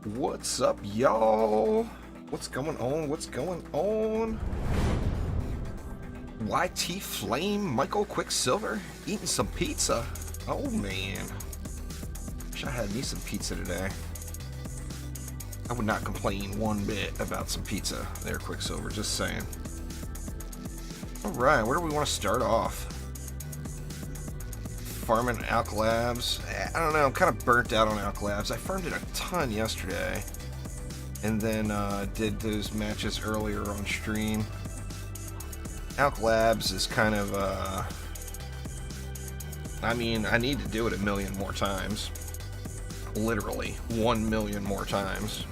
What's up, y'all? What's going on? What's going on? YT Flame, Michael Quicksilver, eating some pizza. Oh man, wish I had me some pizza today. I would not complain one bit about some pizza there, Quicksilver, just saying. Alright, where do we want to start off? Farming Alch Labs. I don't know, I'm kind of burnt out on Alch Labs. I farmed it a ton yesterday. And then did those matches earlier on stream. Alch Labs is kind of, I mean, I need to do it 1,000,000 more times. Literally, 1,000,000 more times.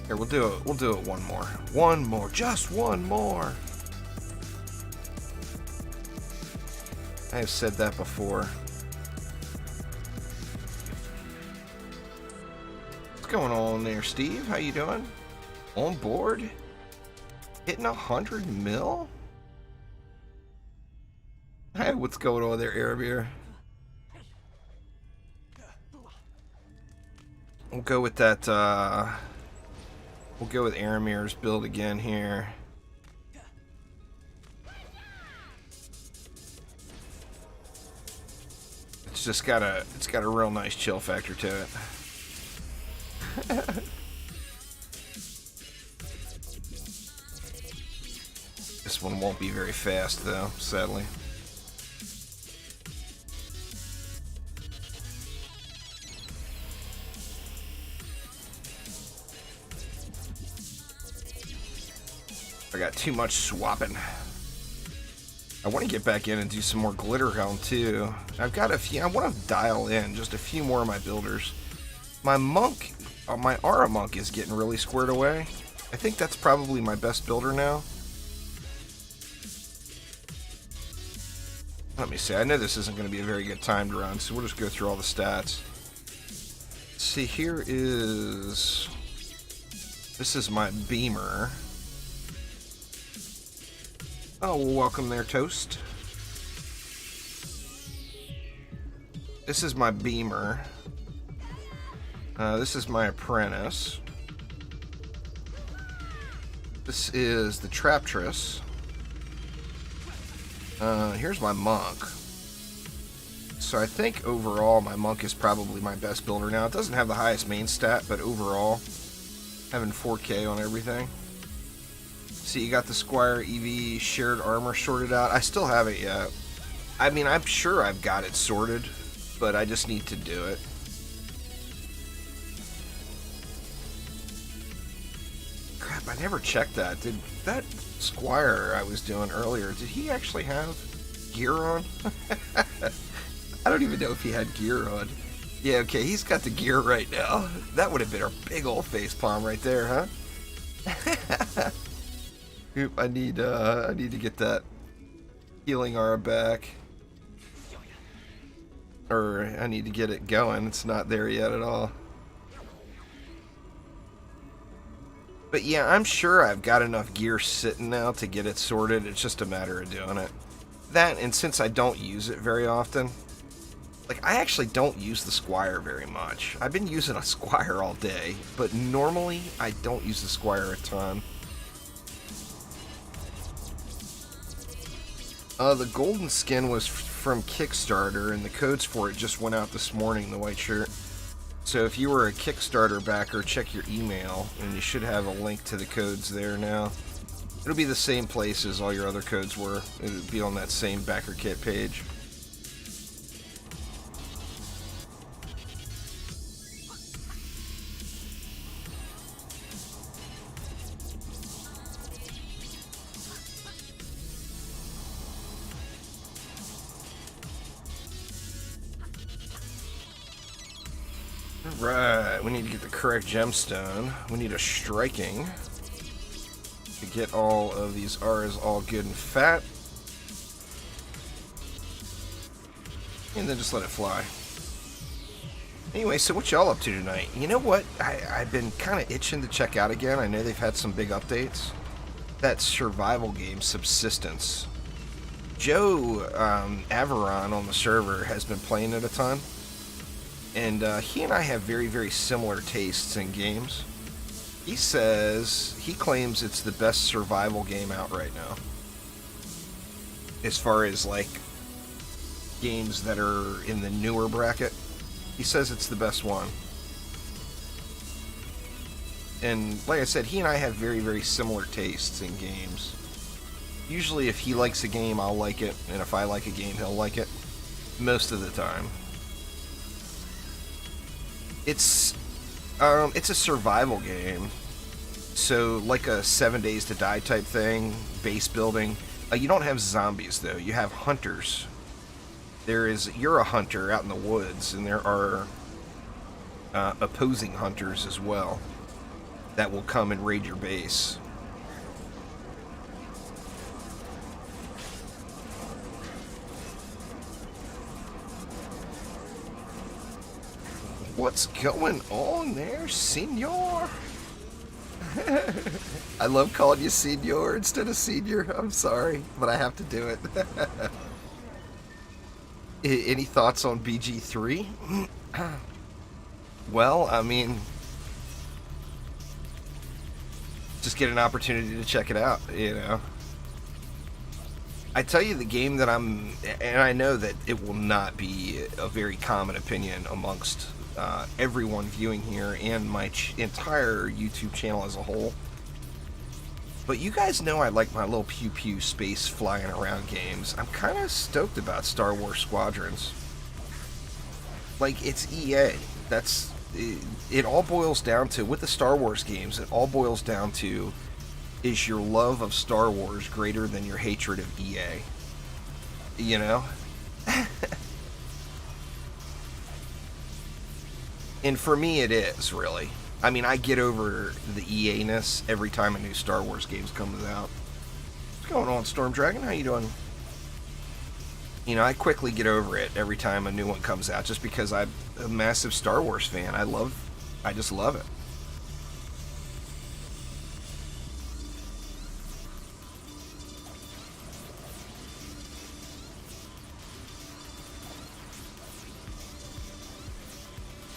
Here, we'll do it one more. One more, just one more. I have said that before. What's going on there, Steve? How you doing? On board? Hitting 100 mil? Hey, what's going on there, Aramir? We'll go with that, we'll go with Aramir's build again here. It's just got a real nice chill factor to it. This one won't be very fast though, sadly. I got too much swapping. I want to get back in and do some more Glitterhelm too. I've got a few. I want to dial in just a few more of my builders. My monk, my Aura monk is getting really squared away. I think that's probably my best builder now. Let me see. I know this isn't going to be a very good time to run, so we'll just go through all the stats. Let's see, here is... This is my beamer. Oh, well, welcome there, Toast. This is my beamer. This is my apprentice. This is the Traptress. Here's my monk. So I think overall my monk is probably my best builder now. It doesn't have the highest main stat, but overall, having 4K on everything. So you got the Squire EV shared armor sorted out. I still haven't yet. I mean, I'm sure I've got it sorted, but I just need to do it. Crap, I never checked that. Did that Squire I was doing earlier, did he actually have gear on? I don't even know if he had gear on. Yeah, okay, he's got the gear right now. That would have been a big old facepalm right there, huh? Oop, I need to get that healing aura back. Or I need to get it going. It's not there yet at all. But yeah, I'm sure I've got enough gear sitting now to get it sorted. It's just a matter of doing it. That, and since I don't use it very often, like, I actually don't use the Squire very much. I've been using a Squire all day, but normally I don't use the Squire a ton. The golden skin was from Kickstarter, and the codes for it just went out this morning, the white shirt. So if you were a Kickstarter backer, check your email, and you should have a link to the codes there now. It'll be the same place as all your other codes were. It'll be on that same backer kit page. Right, we need to get the correct gemstone. We need a striking to get all of these auras all good and fat. And then just let it fly. Anyway, so what y'all up to tonight? You know what? I've been kind of itching to check out again. I know they've had some big updates. That survival game, Subsistence. Joe Averon on the server has been playing it a ton. And he and I have very, very similar tastes in games. He says, he claims it's the best survival game out right now. As far as, like, games that are in the newer bracket, he says it's the best one. And like I said, he and I have very, very similar tastes in games. Usually if he likes a game, I'll like it, and if I like a game, he'll like it. Most of the time. It's a survival game. So, like a 7 Days to Die type thing, base building. You don't have zombies, though. You have hunters. You're a hunter out in the woods, and there are opposing hunters as well that will come and raid your base. What's going on there, senor? I love calling you senor instead of senior. I'm sorry, but I have to do it. Any thoughts on BG3? Well, I mean, just get an opportunity to check it out, you know. I tell you the game that and I know that it will not be a very common opinion amongst everyone viewing here and my entire YouTube channel as a whole. But you guys know I like my little pew-pew space flying around games. I'm kind of stoked about Star Wars Squadrons. Like, it's EA. It all boils down to, with the Star Wars games, it all boils down to, is your love of Star Wars greater than your hatred of EA? You know? And for me, it is, really. I mean, I get over the EA-ness every time a new Star Wars game comes out. What's going on, Storm Dragon? How you doing? You know, I quickly get over it every time a new one comes out, just because I'm a massive Star Wars fan. I just love it.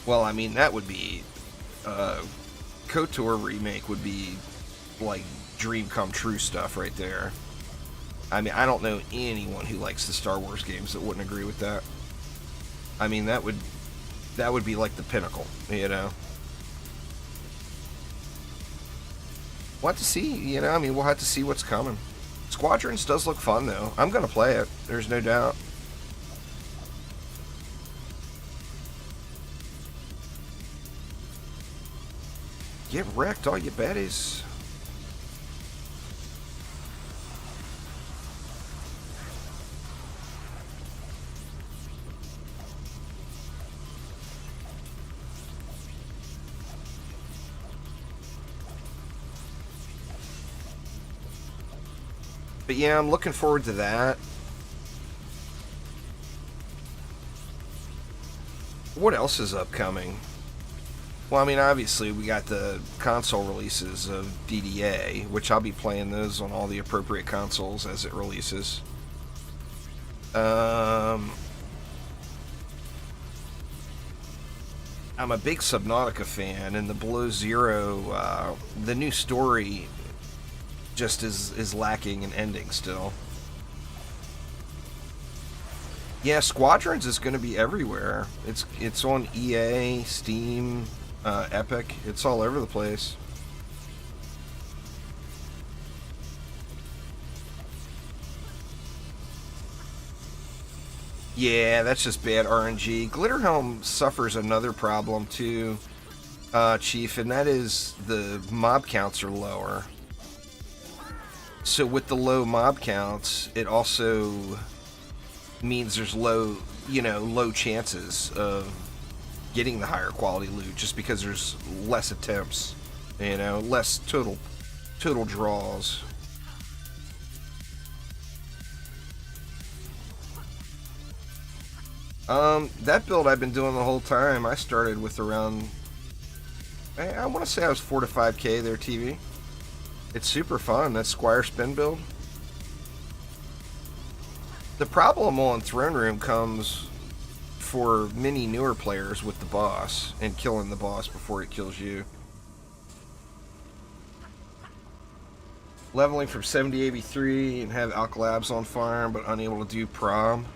Well, I mean, that would be... KOTOR remake would be, like, dream come true stuff right there. I mean, I don't know anyone who likes the Star Wars games that wouldn't agree with that. I mean, that would be like the pinnacle, you know? We'll have to see, you know? I mean, we'll have to see what's coming. Squadrons does look fun, though. I'm gonna play it. There's no doubt. Get wrecked, all you baddies. But yeah, I'm looking forward to that. What else is upcoming? Well, I mean, obviously, we got the console releases of DDA, which I'll be playing those on all the appropriate consoles as it releases. I'm a big Subnautica fan, and the Below Zero, the new story just is lacking an ending still. Yeah, Squadrons is going to be everywhere. It's on EA, Steam, Epic. It's all over the place. Yeah, that's just bad RNG. Glitterhelm suffers another problem too, Chief, and that is the mob counts are lower. So with the low mob counts, it also means there's low chances of getting the higher quality loot, just because there's less attempts, less total draws. That build I've been doing the whole time. I started with around, I want to say I was 4 to 5k there, TV. It's super fun. That Squire spin build. The problem on Throne Room comes for many newer players with the boss and killing the boss before it kills you. Leveling from 70 to 83 and have Alch Labs on farm, but unable to do prom.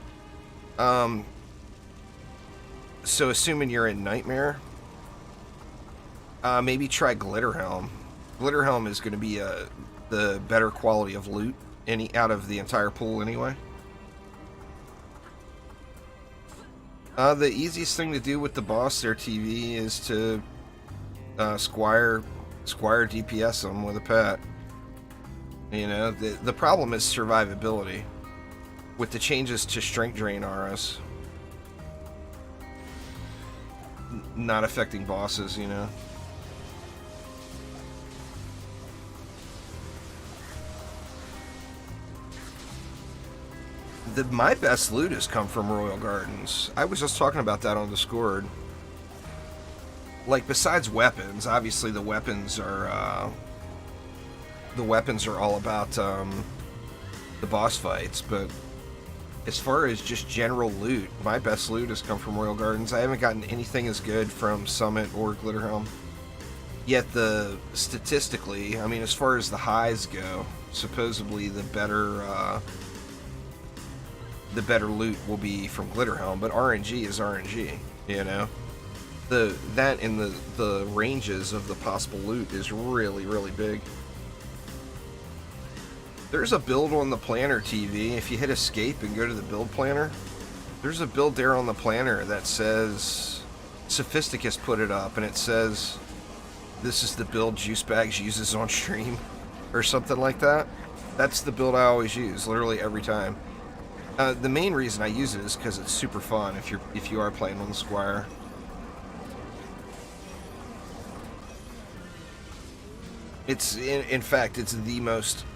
So assuming you're in Nightmare, maybe try Glitterhelm. Glitterhelm is going to be the better quality of loot out of the entire pool anyway. The easiest thing to do with the boss there, TV, is to Squire DPS them with a pet. You know, the problem is survivability with the changes to strength drain auras not affecting bosses, you know. My best loot has come from Royal Gardens. I was just talking about that on Discord. Like, besides weapons, obviously the weapons are all about the boss fights, but as far as just general loot, my best loot has come from Royal Gardens. I haven't gotten anything as good from Summit or Glitterhelm. Yet statistically, I mean, as far as the highs go, supposedly the better loot will be from Glitterhelm, but RNG is RNG, you know? That in the ranges of the possible loot is really, really big. There's a build on the planner, TV. If you hit escape and go to the build planner, there's a build there on the planner that says, Sophisticus put it up, and it says, this is the build Juice Bags uses on stream, or something like that. That's the build I always use, literally every time. The main reason I use it is because it's super fun if you are playing on the Squire. It's in fact, it's the most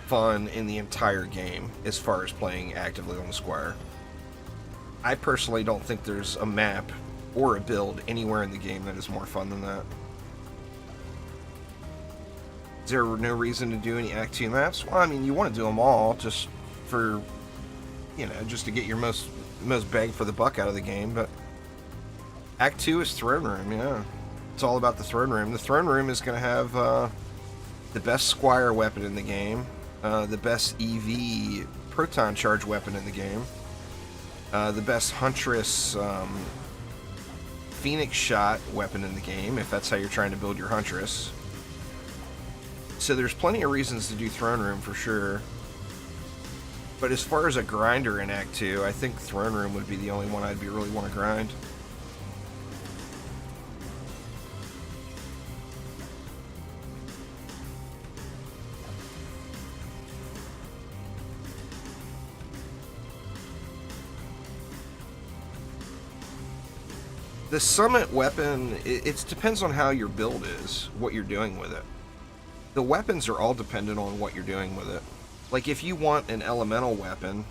fun in the entire game as far as playing actively on the Squire. I personally don't think there's a map or a build anywhere in the game that is more fun than that. Is there no reason to do any Act 2 maps? Well, I mean, you want to do them all just for, you know, just to get your most bang for the buck out of the game, but Act 2 is Throne Room, yeah. It's all about the Throne Room. The Throne Room is going to have the best Squire weapon in the game, the best EV proton charge weapon in the game, the best Huntress Phoenix shot weapon in the game, if that's how you're trying to build your Huntress. So there's plenty of reasons to do Throne Room for sure. But as far as a grinder in Act 2, I think Throne Room would be the only one I'd really want to grind. The Summit weapon, it depends on how your build is, what you're doing with it. The weapons are all dependent on what you're doing with it. Like, if you want an elemental weapon,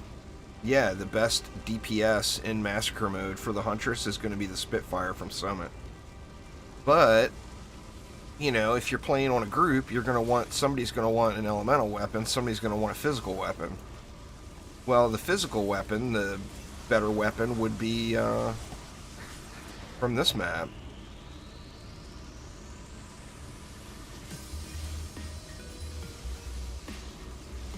yeah, the best DPS in Massacre mode for the Huntress is going to be the Spitfire from Summit. But, you know, if you're playing on a group, somebody's going to want an elemental weapon, somebody's going to want a physical weapon. Well, the physical weapon, the better weapon, would be from this map.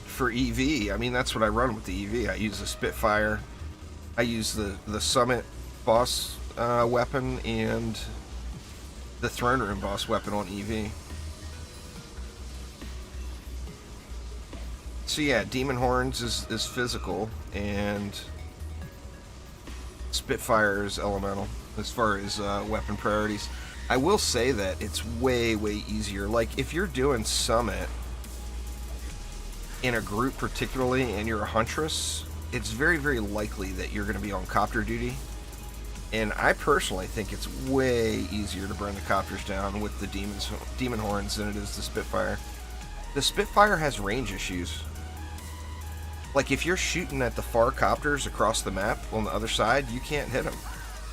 For EV, I mean, that's what I run with the EV. I use the Spitfire, I use the Summit boss weapon, and the Throne Room boss weapon on EV. So yeah, Demon Horns is physical, and Spitfire is elemental as far as weapon priorities. I will say that it's way, way easier. Like, if you're doing Summit in a group particularly, and you're a Huntress, it's very, very likely that you're going to be on copter duty. And I personally think it's way easier to burn the copters down with the Demon Horns than it is the Spitfire. The Spitfire has range issues. Like, if you're shooting at the far copters across the map on the other side, you can't hit them.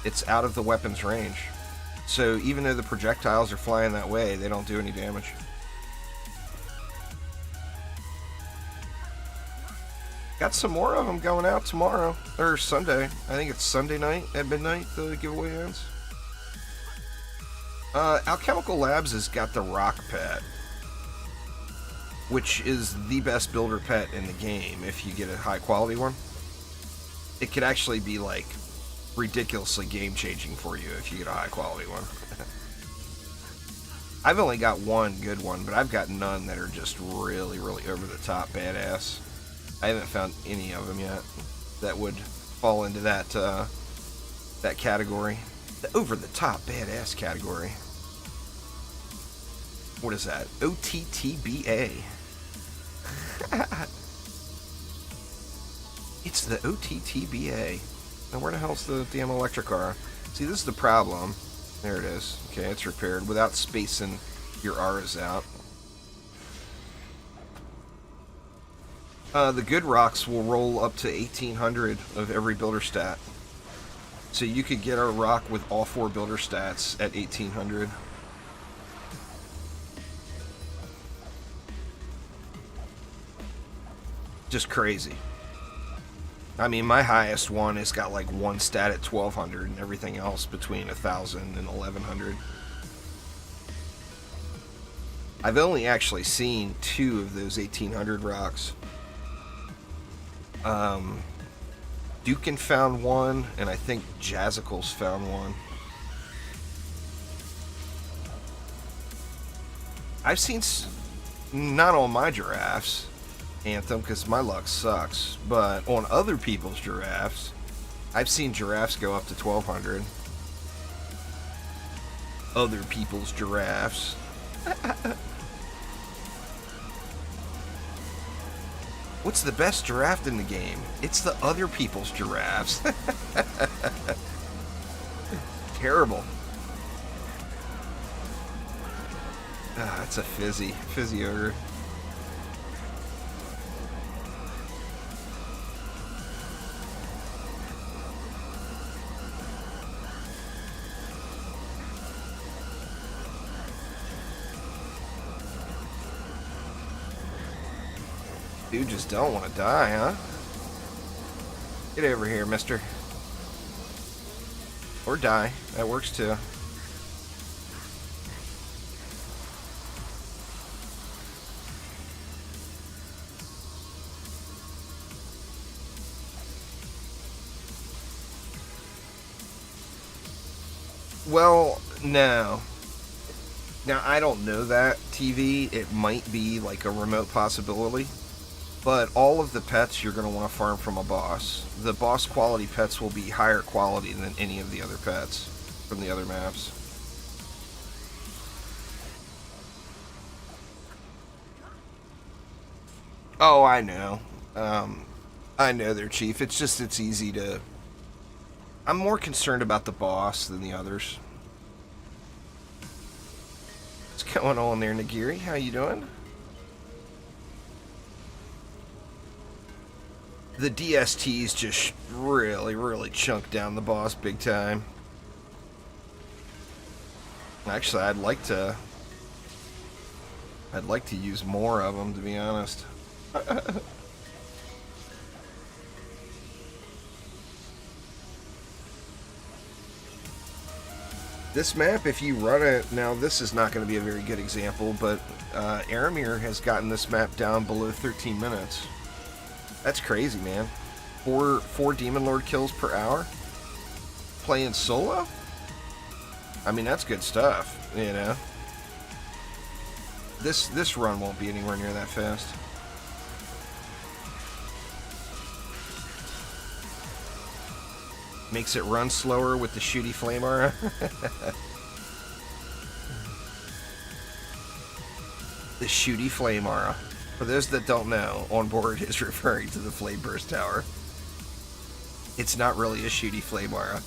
It's out of the weapon's range. So even though the projectiles are flying that way, they don't do any damage. Got some more of them going out tomorrow, or Sunday. I think it's Sunday night at midnight the giveaway ends. Alchemical Labs has got the rock pet, which is the best builder pet in the game if you get a high quality one. It could actually be like ridiculously game changing for you if you get a high quality one. I've only got one good one, but I've got none that are just really, really over the top badass. I haven't found any of them yet that would fall into that that category. The over the top badass category. What is that? OTTBA. It's the OTTBA. Now where the hell's the damn electric car? See, this is the problem. There it is. Okay, it's repaired without spacing your R's out. The good rocks will roll up to 1800 of every builder stat. So you could get a rock with all 4 builder stats at 1800. Just crazy. I mean, my highest one has got like 1 stat at 1200 and everything else between 1000 and 1100. I've only actually seen 2 of those 1800 rocks. Dukin found one, and I think Jazzicles found one. I've seen, not on my giraffes, Anthem, because my luck sucks, but on other people's giraffes, I've seen giraffes go up to 1200. Other people's giraffes. What's the best giraffe in the game? It's the other people's giraffes. Terrible. Ah, it's a fizzy odor. You just don't want to die, huh? Get over here, mister. Or die. That works too. Well, no. Now, I don't know that, TV. It might be like a remote possibility. But all of the pets you're going to want to farm from a boss. The boss quality pets will be higher quality than any of the other pets from the other maps. Oh, I know. I know there, Chief. It's just, it's easy to... I'm more concerned about the boss than the others. What's going on there, Nagiri? How you doing? The DSTs just really chunk down the boss big time. Actually, I'd like to use more of them, to be honest. This map, if you run it, now this is not going to be a very good example, but Aramir has gotten this map down below 13 minutes. That's crazy, man. Four Demon Lord kills per hour? Playing solo? I mean, that's good stuff, you know? This run won't be anywhere near that fast. Makes it run slower with the shooty flame aura. The shooty flame aura. For those that don't know, onboard is referring to the flame burst tower. It's not really a shooty flame aura.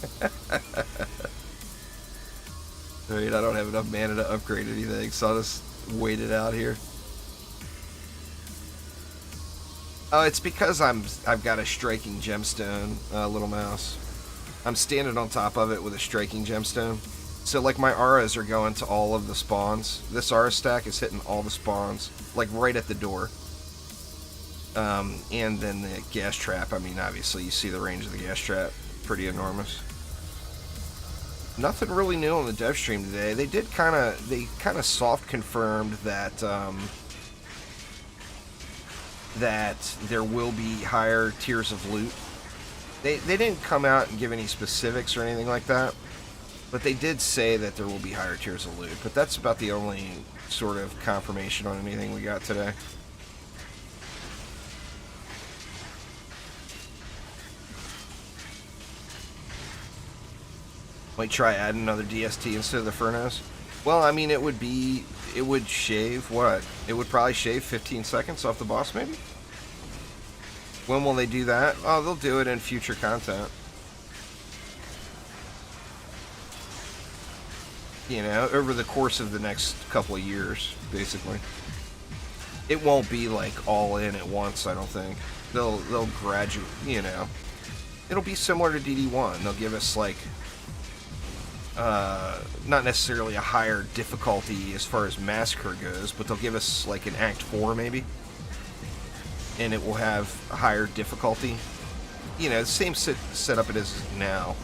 I mean, I don't have enough mana to upgrade anything, so I'll just wait it out here. Oh, it's because I've got a striking gemstone, little mouse. I'm standing on top of it with a striking gemstone. So, like, my auras are going to all of the spawns. This aura stack is hitting all the spawns, like, right at the door. And then the gas trap, I mean, obviously you see the range of the gas trap, pretty enormous. Nothing really new on the dev stream today. They kind of soft confirmed that that there will be higher tiers of loot. They didn't come out and give any specifics or anything like that, but they did say that there will be higher tiers of loot. But that's about the only sort of confirmation on anything we got today. Might try adding another DST instead of the Furnace. Well, I mean, it would shave what? It would probably shave 15 seconds off the boss, maybe? When will they do that? Oh, they'll do it in future content. You know, over the course of the next couple of years, basically. It won't be like all in at once, I don't think. They'll graduate, you know. It'll be similar to DD1. They'll give us like not necessarily a higher difficulty as far as Massacre goes, but they'll give us like an Act 4 maybe, and it will have a higher difficulty. You know, the same setup it is now.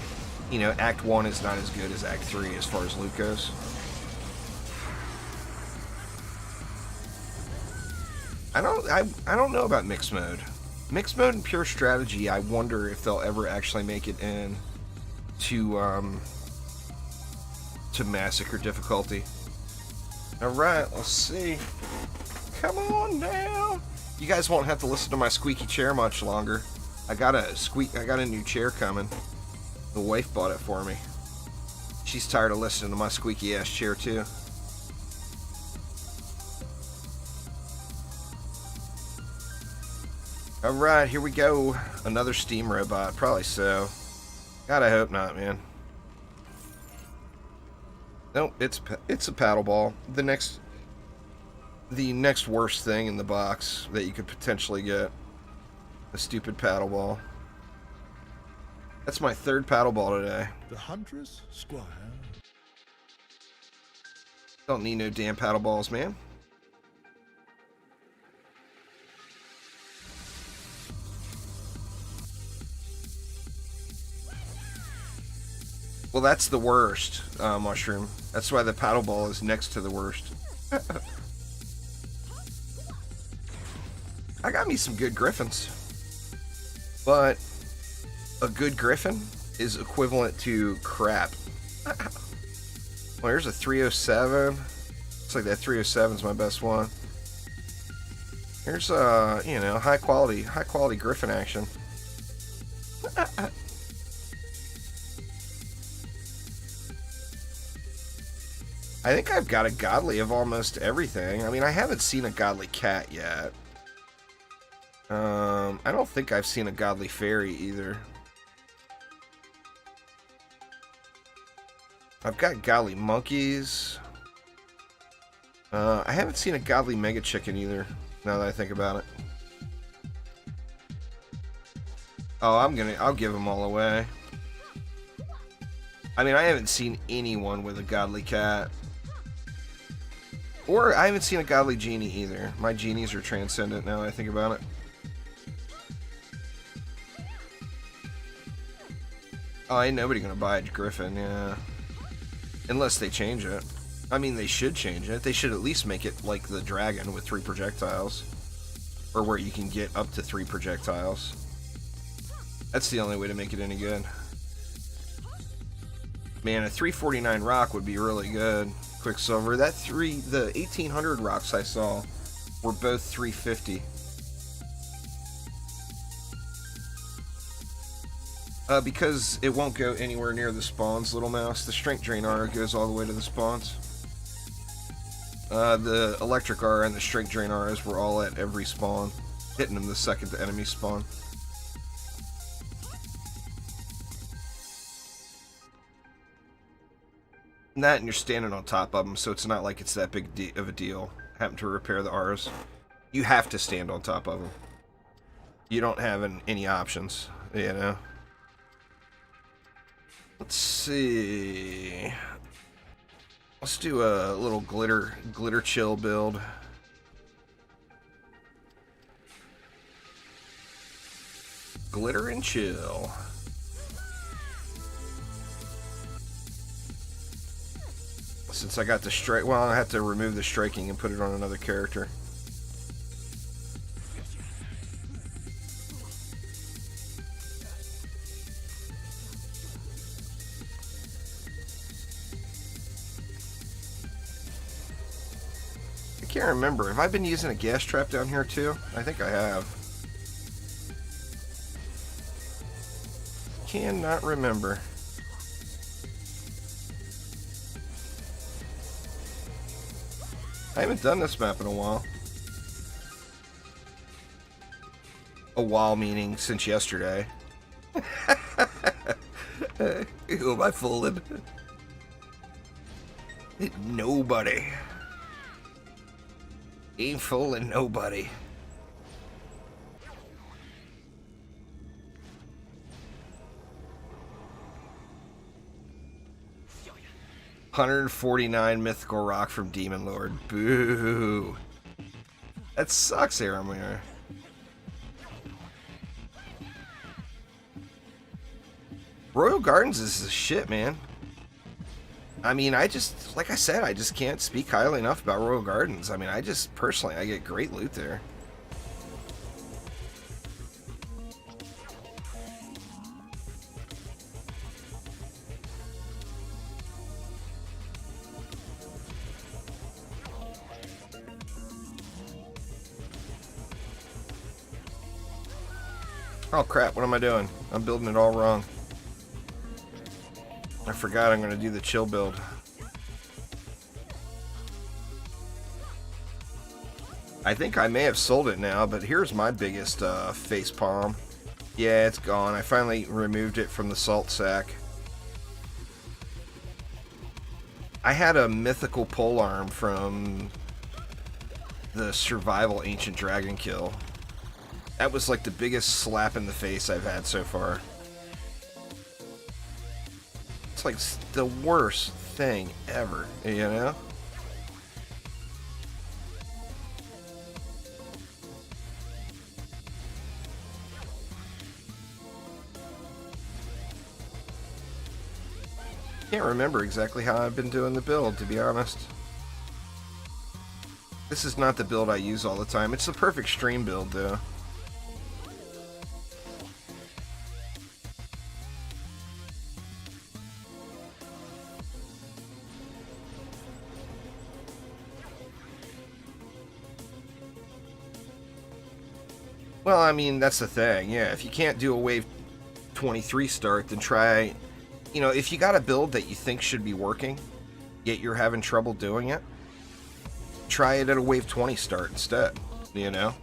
You know, Act 1 is not as good as Act 3 as far as loot goes. I don't know about mixed mode. Mixed mode and pure strategy, I wonder if they'll ever actually make it in to Massacre difficulty. Alright, let's see. Come on now. You guys won't have to listen to my squeaky chair much longer. I got a new chair coming. The wife bought it for me. She's tired of listening to my squeaky ass chair too. Alright, here we go. Another steam robot, probably so. God, I hope not, man. Nope, it's a paddle ball. The next worst thing in the box that you could potentially get. A stupid paddle ball. That's my third paddle ball today. The Huntress Squire. Don't need no damn paddle balls, man. Well, that's the worst, Mushroom. That's why the paddle ball is next to the worst. I got me some good griffins. But a good griffin is equivalent to crap. Well, here's a 307. Looks like that 307 is my best one. Here's you know, high quality griffin action. I think I've got a godly of almost everything. I mean, I haven't seen a godly cat yet. I don't think I've seen a godly fairy either. I've got godly monkeys. I haven't seen a godly mega chicken either, now that I think about it. Oh, I'll give them all away. I mean, I haven't seen anyone with a godly cat. Or I haven't seen a godly genie either. My genies are transcendent now that I think about it. Oh, ain't nobody gonna buy a griffin, yeah. Unless they change it. I mean, they should change it. They should at least make it like the dragon with 3 projectiles. Or where you can get up to 3 projectiles. That's the only way to make it any good. Man, a 349 rock would be really good. Quicksilver. The 1800 rocks I saw were both 350. Because it won't go anywhere near the spawns, little mouse. The strength drain aura goes all the way to the spawns. The electric aura and the strength drain auras were all at every spawn, hitting them the second the enemy spawn. And that, and you're standing on top of them, so it's not like it's that big of a deal. Happen to repair the auras. You have to stand on top of them. You don't have any options, you know. Let's see. Let's do a little glitter chill build. Glitter and chill. Since I got the strike, well, I have to remove the striking and put it on another character. I can't remember. Have I been using a gas trap down here too? I think I have. Cannot remember. I haven't done this map in a while. A while meaning since yesterday. Who am I fooling? Nobody. Ain't fooling nobody. $149 mythical rock from Demon Lord. Boo. That sucks, Aramir. Royal Gardens is the shit, man. I mean, I just, like I said, I just can't speak highly enough about Royal Gardens. I mean, I just, personally, I get great loot there. Oh crap, what am I doing? I'm building it all wrong. I forgot I'm going to do the chill build. I think I may have sold it now, but here's my biggest face palm. Yeah, it's gone. I finally removed it from the salt sack. I had a mythical polearm from the Survival Ancient Dragon kill. That was like the biggest slap in the face I've had so far. It's like the worst thing ever, you know? Can't remember exactly how I've been doing the build, to be honest. This is not the build I use all the time. It's the perfect stream build, though. Well, I mean, that's the thing. Yeah, if you can't do a wave 23 start, then try, you know, if you got a build that you think should be working, yet you're having trouble doing it, try it at a wave 20 start instead, you know?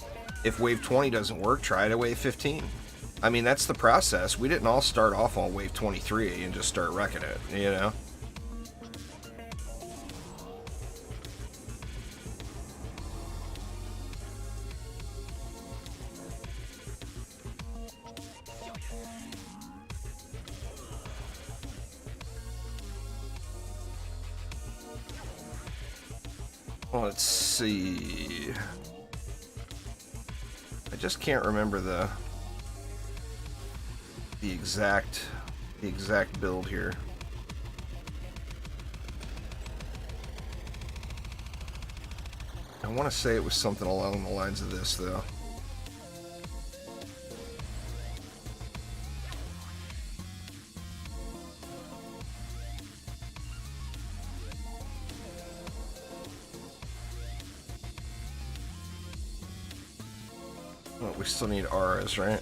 If wave 20 doesn't work, try it at wave 15. I mean, that's the process. We didn't all start off on wave 23 and just start wrecking it, you know? Let's see. I just can't remember the exact build here. I want to say it was something along the lines of this, though. Oh, we still need auras, right?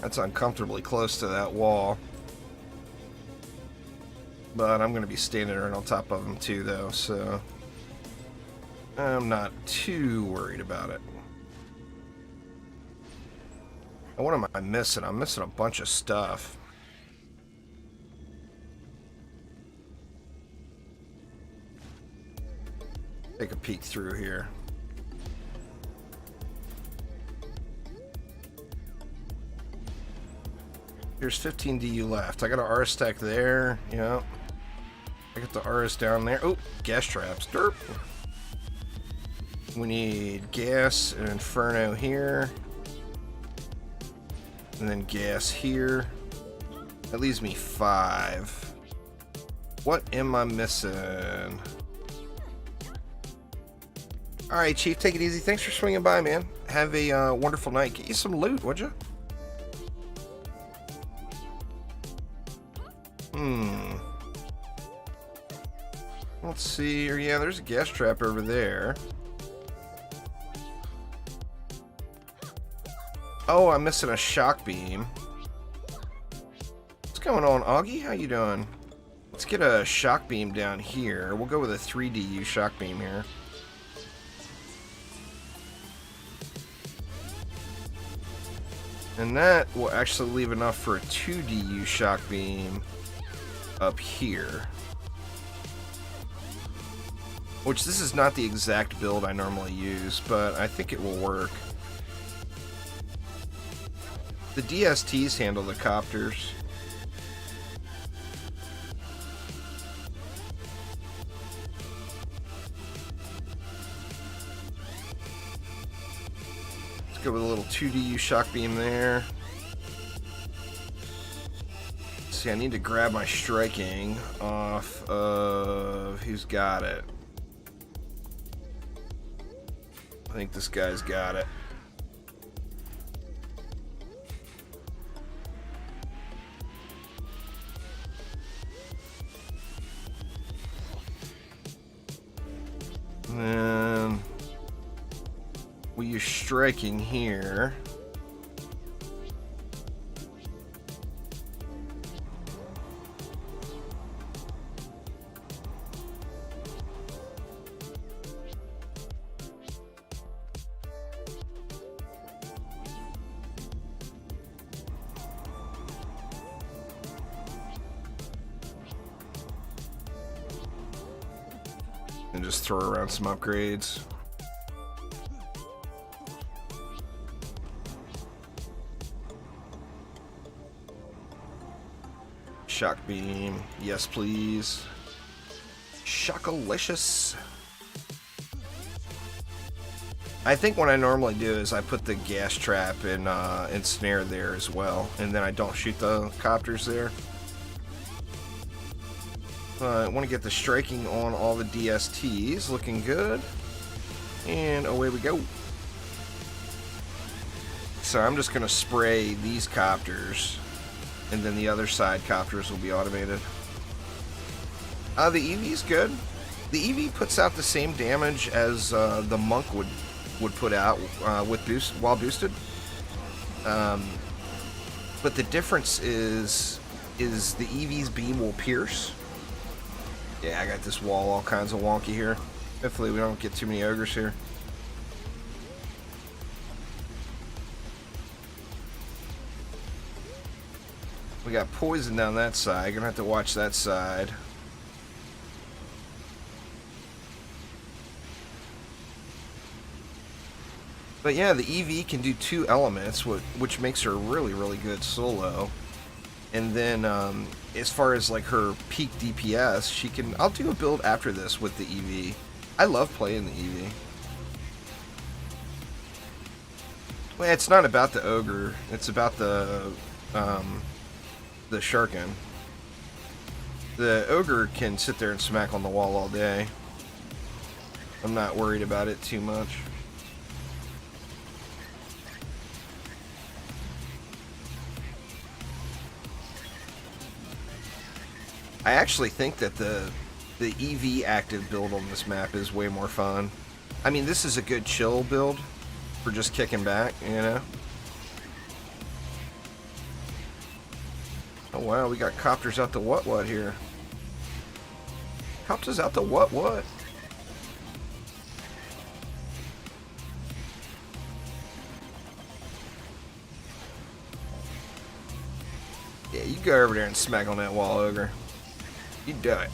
That's uncomfortably close to that wall. But I'm going to be standing right on top of them too, though, so I'm not too worried about it. And what am I missing? I'm missing a bunch of stuff. take a peek through here. There's 15 DU left. I got an RS stack there. Yeah. I got the RS down there. Oh, gas traps. Derp. We need gas and Inferno here. And then gas here. That leaves me 5. What am I missing? Alright, Chief, take it easy. Thanks for swinging by, man. Have a wonderful night. Get you some loot, would you? Let's see. Yeah, there's a gas trap over there. Oh, I'm missing a shock beam. What's going on, Augie? How you doing? Let's get a shock beam down here. We'll go with a 3DU shock beam here. And that will actually leave enough for a 2DU shock beam up here. Which, this is not the exact build I normally use, but I think it will work. The DSTs handle the copters. Let's go with a little 2DU shock beam there. Let's see, I need to grab my striking off of... Who's got it? I think this guy's got it. And then we use striking here. And just throw around some upgrades. Shock beam, yes please. Shockalicious. I think what I normally do is I put the gas trap and snare there as well, and then I don't shoot the copters there. I want to get the striking on all the DSTs, looking good, and away we go. So I'm just going to spray these copters, and then the other side copters will be automated. The EV's good. The EV puts out the same damage as the Monk would put out with boost while boosted, but the difference is the EV's beam will pierce. Yeah, I got this wall all kinds of wonky here. Hopefully we don't get too many ogres here. We got poison down that side. Gonna have to watch that side. But yeah, the EV can do 2 elements, which makes her really, really good solo. And then, as far as like her peak DPS, she can... I'll do a build after this with the EV. I love playing the EV. Well, it's not about the ogre. It's about the Sharkin. The ogre can sit there and smack on the wall all day. I'm not worried about it too much. I actually think that the EV active build on this map is way more fun. I mean, this is a good chill build for just kicking back, you know? Oh wow, we got copters out to what here? Copters out to what? Yeah, you go over there and smack on that wall, ogre. You do it.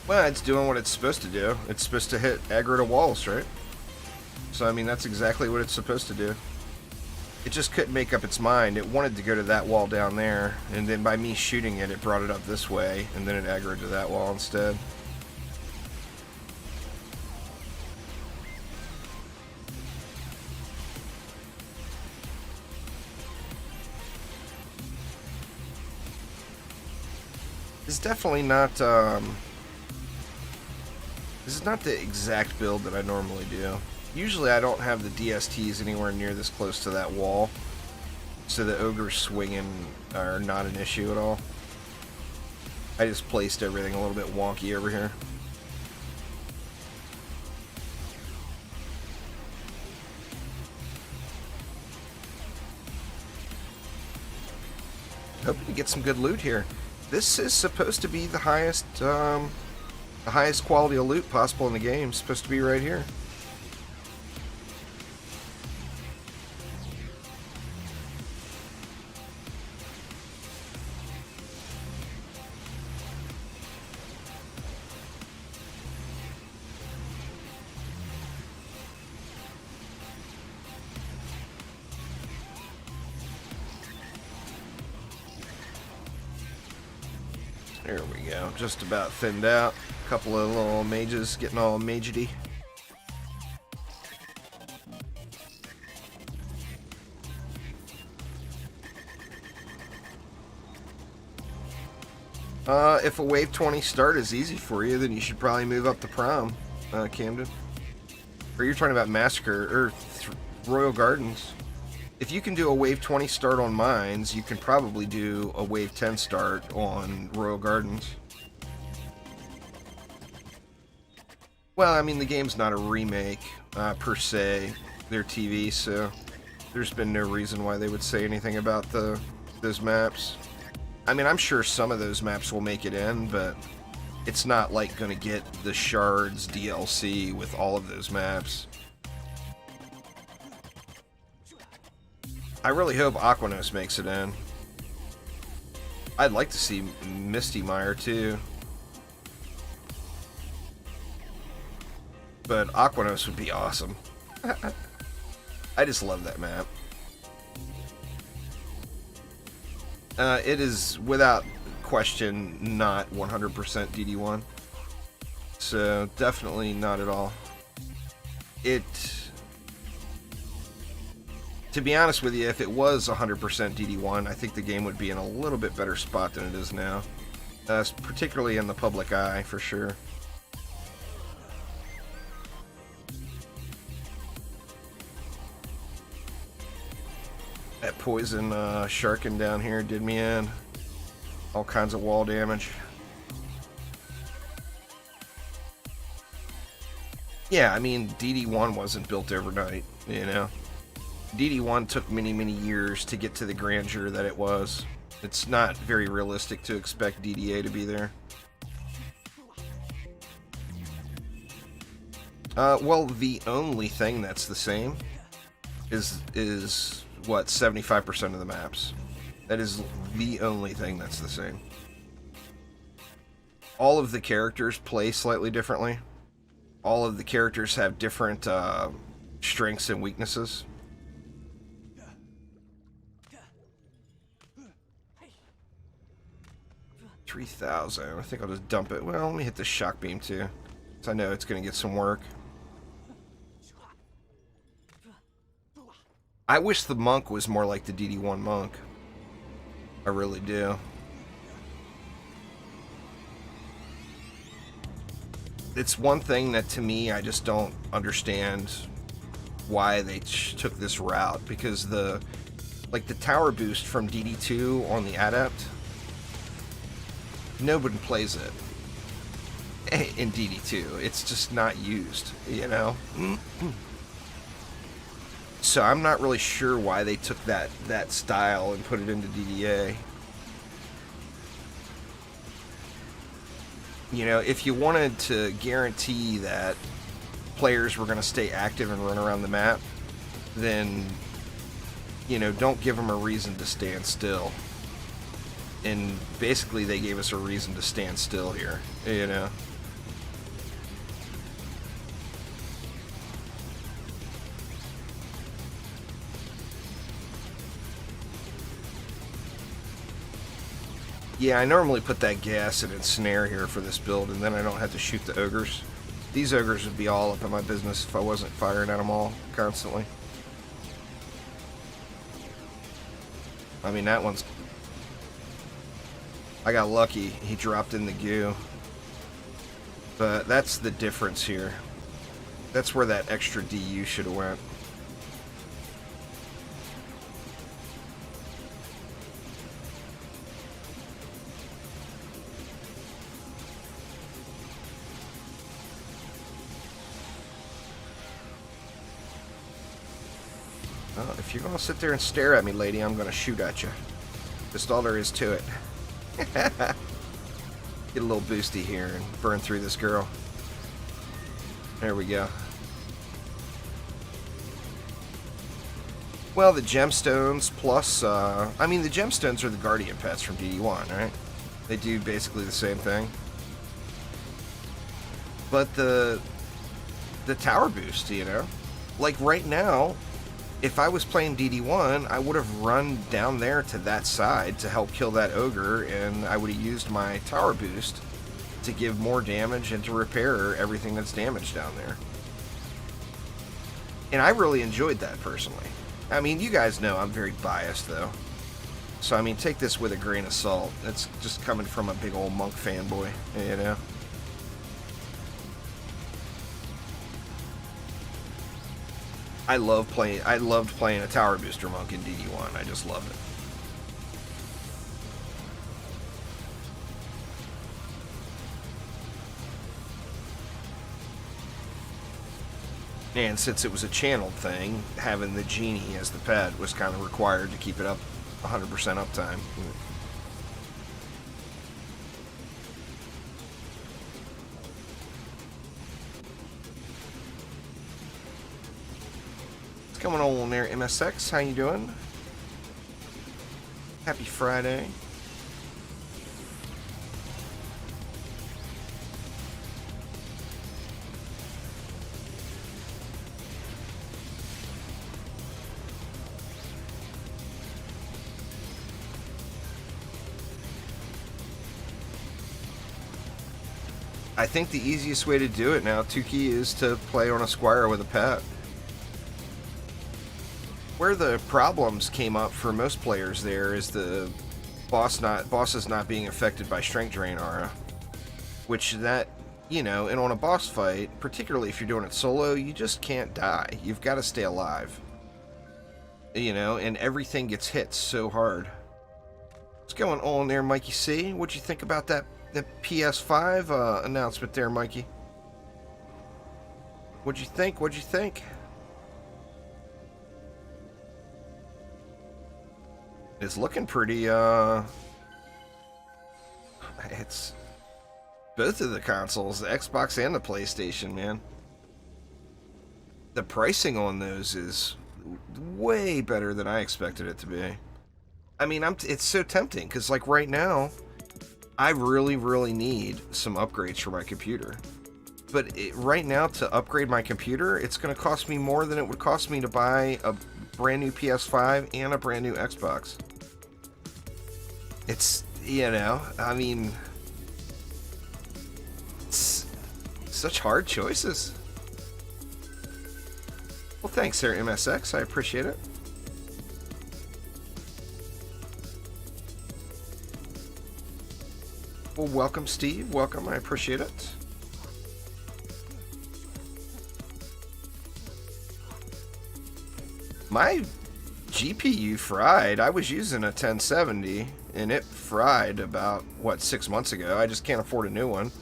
Well, it's doing what it's supposed to do. It's supposed to hit aggro to walls, right? So, I mean, that's exactly what it's supposed to do. It just couldn't make up its mind. It wanted to go to that wall down there, and then by me shooting it, it brought it up this way, and then it aggroed to that wall instead. It's definitely not, this is not the exact build that I normally do. Usually I don't have the DSTs anywhere near this close to that wall, so the ogres swinging are not an issue at all. I just placed everything a little bit wonky over here. Hoping to get some good loot here. This is supposed to be the highest quality of loot possible in the game. It's supposed to be right here. There we go. Just about thinned out. A couple of little mages getting all magedy. If a wave 20 start is easy for you, then you should probably move up to prom, Camden. Or you're talking about Massacre or Royal Gardens. If you can do a wave 20 start on mines, you can probably do a wave 10 start on Royal Gardens. Well, I mean, the game's not a remake, per se. They're TV, so there's been no reason why they would say anything about those maps. I mean, I'm sure some of those maps will make it in, but it's not like going to get the Shards DLC with all of those maps. I really hope Aquanos makes it in. I'd like to see Misty Mire too. But Aquanos would be awesome. I just love that map. It is, without question, not 100% DD1. So, definitely not at all. To be honest with you, if it was 100% DD1, I think the game would be in a little bit better spot than it is now. Particularly in the public eye, for sure. That poison sharking down here did me in. All kinds of wall damage. Yeah, I mean, DD1 wasn't built overnight, you know. DD1 took many, many years to get to the grandeur that it was. It's not very realistic to expect DDA to be there. Well, the only thing that's the same is what, 75% of the maps. That is the only thing that's the same. All of the characters play slightly differently. All of the characters have different strengths and weaknesses. $3,000. I think I'll just dump it. Well, let me hit the shock beam too, so I know it's going to get some work. I wish the monk was more like the DD1 monk. I really do. It's one thing that, to me, I just don't understand why they took this route, because the tower boost from DD2 on the Adept, nobody plays it in DD2. It's just not used, you know? So I'm not really sure why they took that style and put it into DDA. You know, if you wanted to guarantee that players were going to stay active and run around the map, then, you know, don't give them a reason to stand still. And basically they gave us a reason to stand still here, you know. Yeah, I normally put that gas and ensnare here for this build, and then I don't have to shoot the ogres. These ogres would be all up in my business if I wasn't firing at them all constantly. I mean, that one's... I got lucky. He dropped in the goo. But that's the difference here. That's where that extra DU should have went. Well, if you're going to sit there and stare at me, lady, I'm going to shoot at you. Just all there is to it. Get a little boosty here and burn through this girl. There we go. Well, the gemstones plus... I mean, the gemstones are the guardian pets from DD1, right? They do basically the same thing. But the tower boost, you know? Like, right now... If I was playing DD1, I would have run down there to that side to help kill that ogre, and I would have used my tower boost to give more damage and to repair everything that's damaged down there. And I really enjoyed that, personally. I mean, you guys know I'm very biased, though. So, I mean, take this with a grain of salt. It's just coming from a big old monk fanboy, you know? I loved playing a tower booster monk in DD1. I just loved it. And since it was a channeled thing, having the genie as the pet was kind of required to keep it up 100% uptime. What's going on there, MSX? How you doing? Happy Friday. I think the easiest way to do it now, Tuki, is to play on a squire with a pet. Where the problems came up for most players there is the bosses not being affected by strength drain aura, which that, you know, and on a boss fight, particularly if you're doing it solo, you just can't die. You've got to stay alive, you know, and everything gets hit so hard. What's going on there, Mikey C? What'd you think about that PS5 announcement there, Mikey? What'd you think? What'd you think? It's looking pretty, it's both of the consoles, the Xbox and the PlayStation, man. The pricing on those is way better than I expected it to be. I mean, it's so tempting, because, like, right now, I really, really need some upgrades for my computer. But right now, to upgrade my computer, it's going to cost me more than it would cost me to buy a brand new PS5 and a brand new Xbox. It's, you know, I mean, it's such hard choices. Well, thanks there, MSX. I appreciate it. Well, welcome, Steve. Welcome. I appreciate it. My GPU fried. I was using a 1070, and it fried about, what, 6 months ago. I just can't afford a new one.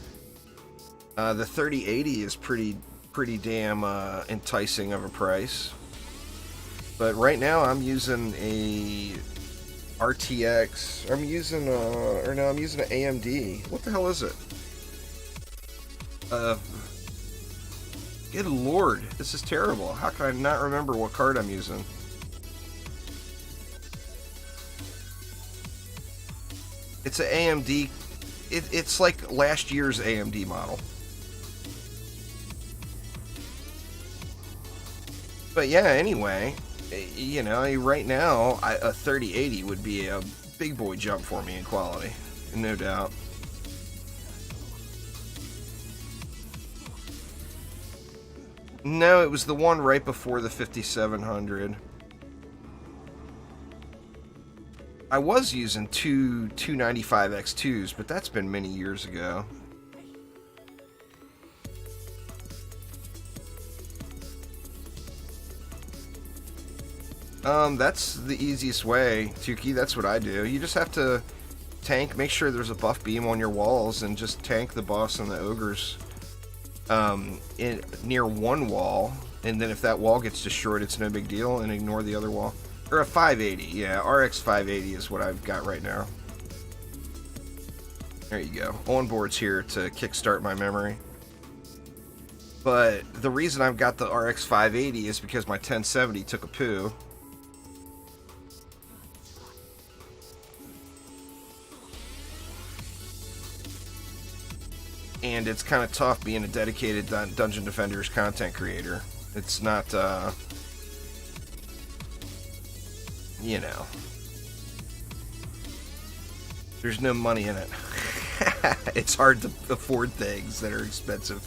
The 3080 is pretty damn enticing of a price. But right now I'm using a RTX. I'm using an AMD. What the hell is it? Good lord, this is terrible. How can I not remember what card I'm using? It's an AMD. It's like last year's AMD model. But yeah, anyway, you know, right now, a 3080 would be a big boy jump for me in quality. No doubt. No, it was the one right before the 5700. I was using two 295X2s, but that's been many years ago. That's the easiest way, Tuki. That's what I do. You just have to tank, make sure there's a buff beam on your walls, and just tank the boss and the ogres near one wall, and then if that wall gets destroyed, it's no big deal, and ignore the other wall. Or a 580, yeah, RX 580 is what I've got right now. There you go. Onboard's here to kickstart my memory. But the reason I've got the RX 580 is because my 1070 took a poo. And it's kind of tough being a dedicated Dungeon Defenders content creator. It's not, you know, there's no money in it. It's hard to afford things that are expensive.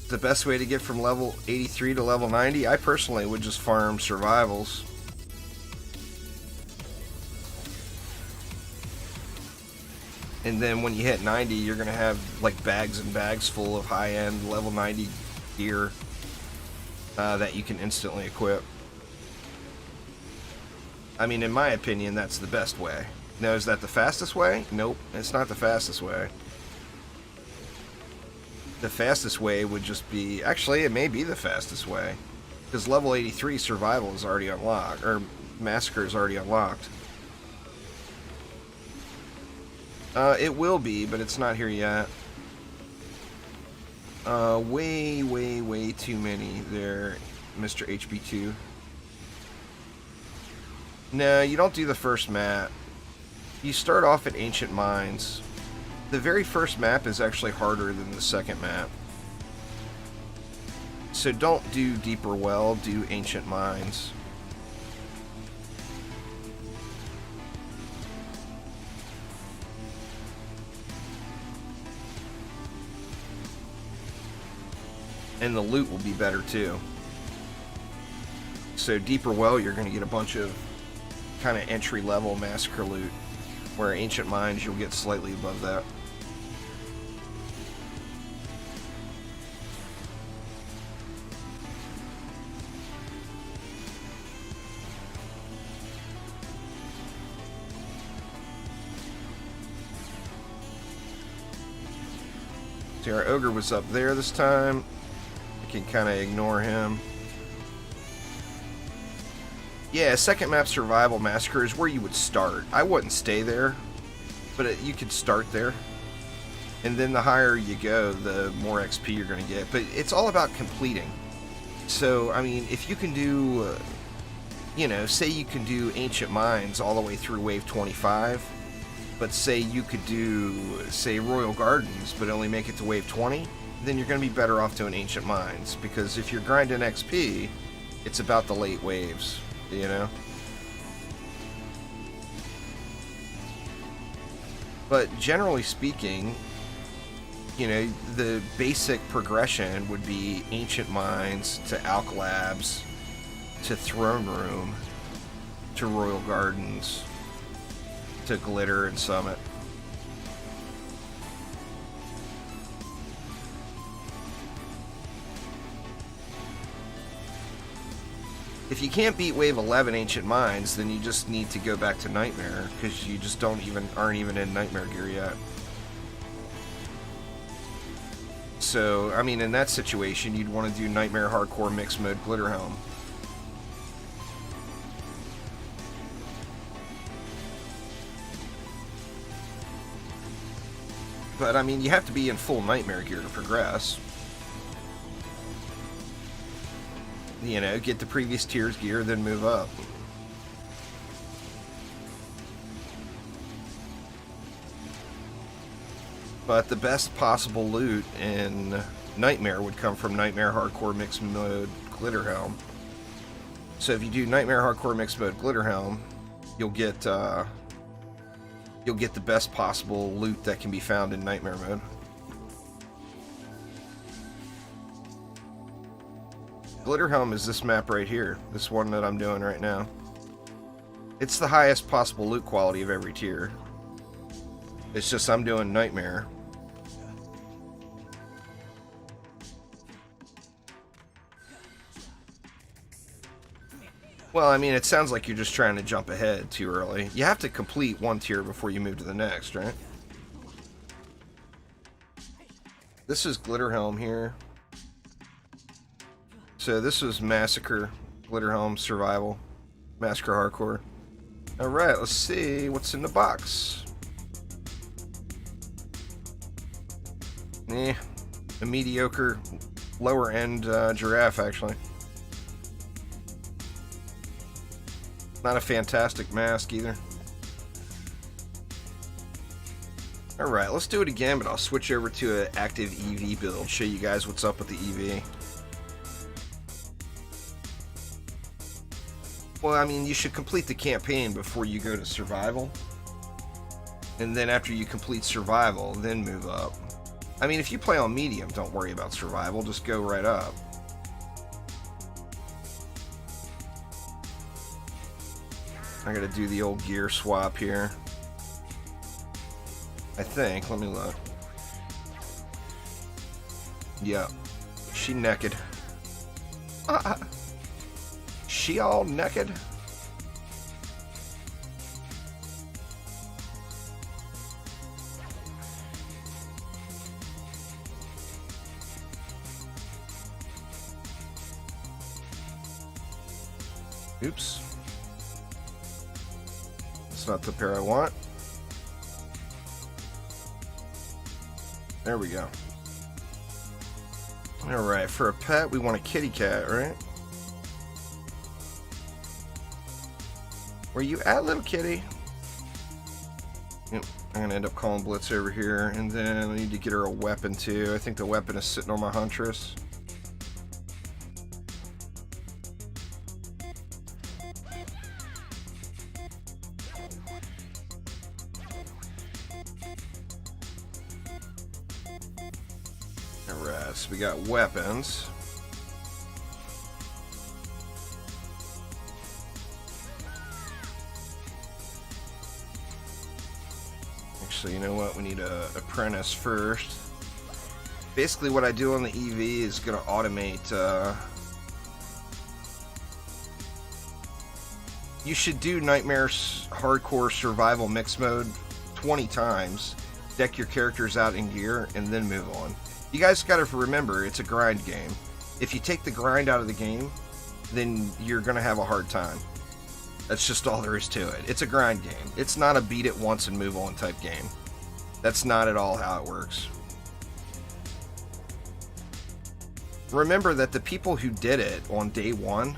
The best way to get from level 83 to level 90, I personally would just farm survivals. And then when you hit 90, you're going to have like bags and bags full of high-end level 90 gear that you can instantly equip. I mean, in my opinion, that's the best way. Now, is that the fastest way? Nope, it's not the fastest way. The fastest way would just be... Actually, it may be the fastest way. Because level 83 survival is already unlocked, or Massacre is already unlocked. It will be, but it's not here yet. Way too many there, Mr. HB2. No, you don't do the first map. You start off at Ancient Mines. The very first map is actually harder than the second map. So don't do Deeper Well, do Ancient Mines. And the loot will be better too. So Deeper Well, you're going to get a bunch of kind of entry-level Massacre loot, where Ancient Mines, you'll get slightly above that. See, our ogre was up there this time. We can kind of ignore him. Yeah, second map survival Massacre is where you would start. I wouldn't stay there, but you could start there. And then the higher you go, the more XP you're going to get. But it's all about completing. So, I mean, if you can do, you know, say you can do Ancient Mines all the way through Wave 25, but say you could do, say, Royal Gardens, but only make it to Wave 20, then you're going to be better off doing Ancient Mines. Because if you're grinding XP, it's about the late waves, you know? But generally speaking, you know, the basic progression would be Ancient Mines to Alch Labs to Throne Room to Royal Gardens to Glitter and Summit. If you can't beat Wave 11 Ancient Mines, then you just need to go back to Nightmare, because you just aren't even in Nightmare gear yet. So, I mean, in that situation, you'd want to do Nightmare Hardcore Mixed Mode Glitterhelm. But, I mean, you have to be in full Nightmare gear to progress. You know, get the previous tier's gear, then move up. But the best possible loot in Nightmare would come from Nightmare Hardcore Mixed Mode Glitterhelm. So if you do Nightmare Hardcore Mixed Mode Glitterhelm, you'll get the best possible loot that can be found in Nightmare mode. Glitterhelm is this map right here, this one that I'm doing right now. It's the highest possible loot quality of every tier. It's just I'm doing Nightmare. Well, I mean, it sounds like you're just trying to jump ahead too early. You have to complete one tier before you move to the next, right? This is Glitterhelm here. So this was Massacre, Glitterhelm Survival, Massacre Hardcore. Alright, let's see what's in the box. A mediocre, lower end giraffe, actually. Not a fantastic mask either. Alright, let's do it again, but I'll switch over to an active EV build, show you guys what's up with the EV. Well, I mean, you should complete the campaign before you go to survival. And then after you complete survival, then move up. I mean, if you play on medium, don't worry about survival, just go right up. I gotta do the old gear swap here. I think, let me look. Yep. She naked. She all naked? Oops. That's not the pair I want. There we go. Alright, for a pet, we want a kitty cat, right? Where you at, little kitty? Yep, I'm gonna end up calling Blitz over here, and then I need to get her a weapon too. I think the weapon is sitting on my Huntress. Alright, so we got weapons. Actually, you know what? We need a apprentice first. Basically, what I do on the EV is going to automate. You should do Nightmare Hardcore Survival Mixed Mode 20 times. Deck your characters out in gear, and then move on. You guys got to remember, it's a grind game. If you take the grind out of the game, then you're going to have a hard time. That's just all there is to it. It's a grind game. It's not a beat it once and move on type game. That's not at all how it works. Remember that the people who did it on day one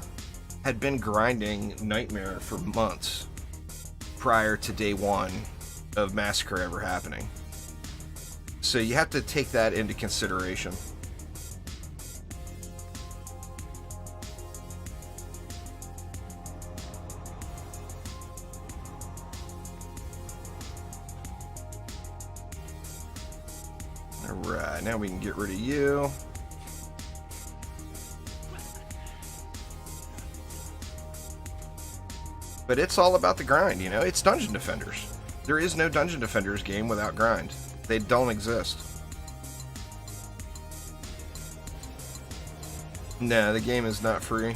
had been grinding Nightmare for months prior to day one of Massacre ever happening. So you have to take that into consideration. Alright, now we can get rid of you. But it's all about the grind, you know? It's Dungeon Defenders. There is no Dungeon Defenders game without grind. They don't exist. No, the game is not free.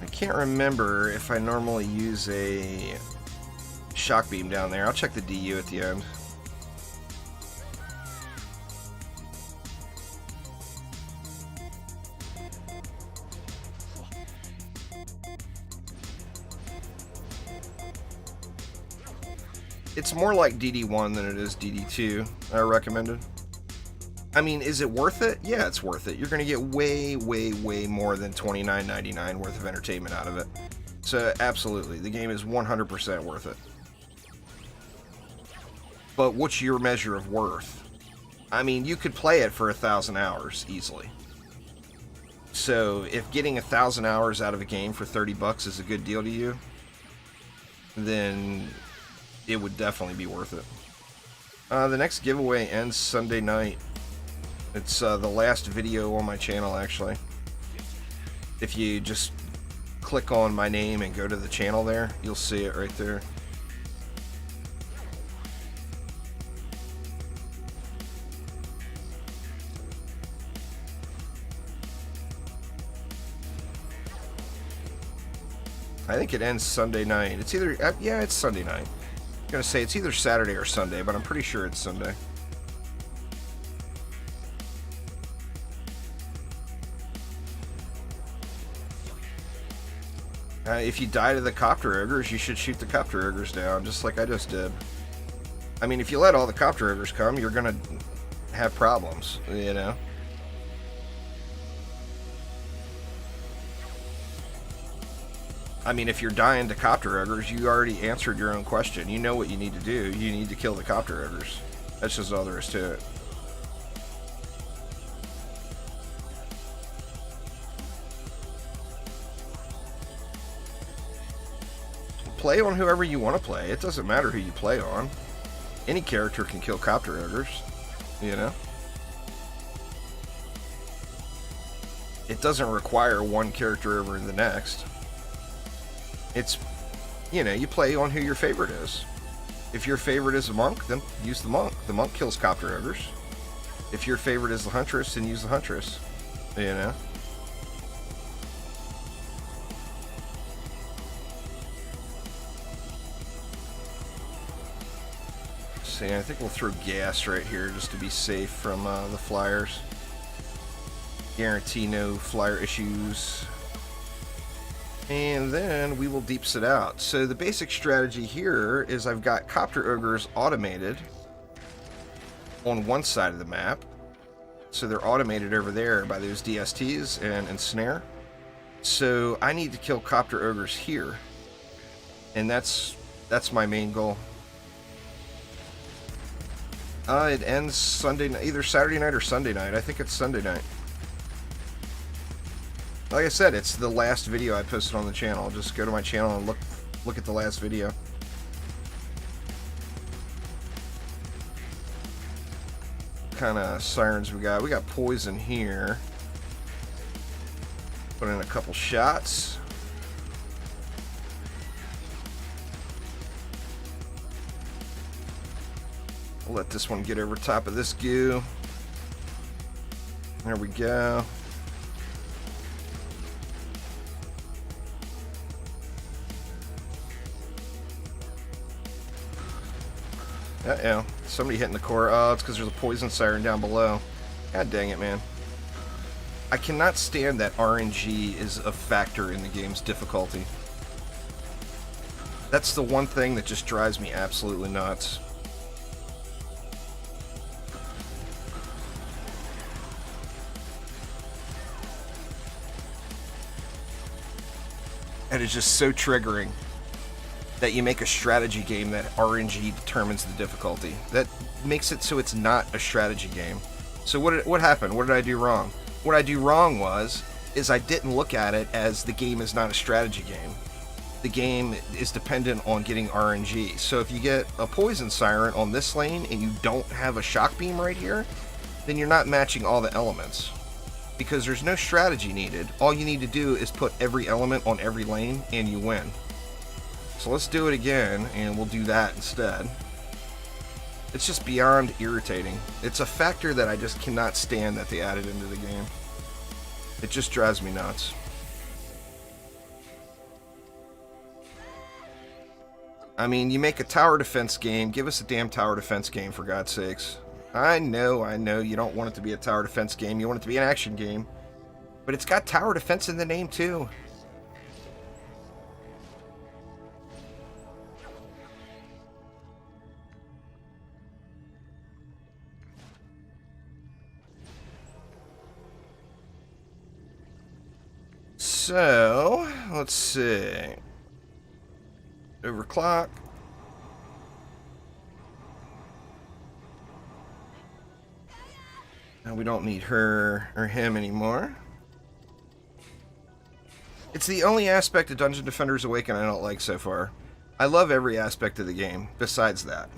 I can't remember if I normally use a shock beam down there. I'll check the DU at the end. It's more like DD1 than it is DD2, I recommended. I mean, is it worth it? Yeah, it's worth it. You're going to get way, way, way more than $29.99 worth of entertainment out of it. So, absolutely, the game is 100% worth it. But what's your measure of worth? I mean, you could play it for 1,000 hours easily. So, if getting 1,000 hours out of a game for $30 is a good deal to you, then it would definitely be worth it. The next giveaway ends Sunday night. It's the last video on my channel, actually. If you just click on my name and go to the channel there, you'll see it right there. I think it ends Sunday night. It's either, yeah, it's Sunday night. I'm gonna say it's either Saturday or Sunday, but I'm pretty sure it's Sunday. If you die to the copter ogres, you should shoot the copter ogres down, just like I just did. I mean, if you let all the copter ogres come, you're gonna have problems, you know? I mean, if you're dying to copter ogres, you already answered your own question. You know what you need to do. You need to kill the copter ogres. That's just all there is to it. Play on whoever you want to play. It doesn't matter who you play on. Any character can kill copter ogres, you know? It doesn't require one character over the next. It's, you know, you play on who your favorite is. If your favorite is a monk, then use the monk. The monk kills copter ogres. If your favorite is the huntress, then use the huntress. You know? See, I think we'll throw gas right here just to be safe from the flyers. Guarantee no flyer issues. And then we will deeps it out. So the basic strategy here is I've got copter ogres automated on one side of the map. So they're automated over there by those DSTs and ensnare. So I need to kill copter ogres here. And that's my main goal. It ends Sunday night, either Saturday night or Sunday night. I think it's Sunday night. Like I said, it's the last video I posted on the channel. Just go to my channel and look at the last video. What kind of sirens we got? We got poison here. Put in a couple shots. I'll let this one get over top of this goo. There we go. Uh-oh. Somebody hitting the core. Oh, it's because there's a poison siren down below. God dang it, man. I cannot stand that RNG is a factor in the game's difficulty. That's the one thing that just drives me absolutely nuts. And it's just so triggering that you make a strategy game that RNG determines the difficulty. That makes it so it's not a strategy game. So what happened? What did I do wrong? What I do wrong is I didn't look at it as the game is not a strategy game. The game is dependent on getting RNG. So if you get a poison siren on this lane and you don't have a shock beam right here, then you're not matching all the elements. Because there's no strategy needed. All you need to do is put every element on every lane and you win. So let's do it again, and we'll do that instead. It's just beyond irritating. It's a factor that I just cannot stand that they added into the game. It just drives me nuts. I mean, you make a tower defense game, give us a damn tower defense game, for God's sakes. I know, you don't want it to be a tower defense game, you want it to be an action game. But it's got tower defense in the name, too. So, let's see. Overclock. Now we don't need her or him anymore. It's the only aspect of Dungeon Defenders Awaken I don't like so far. I love every aspect of the game, besides that.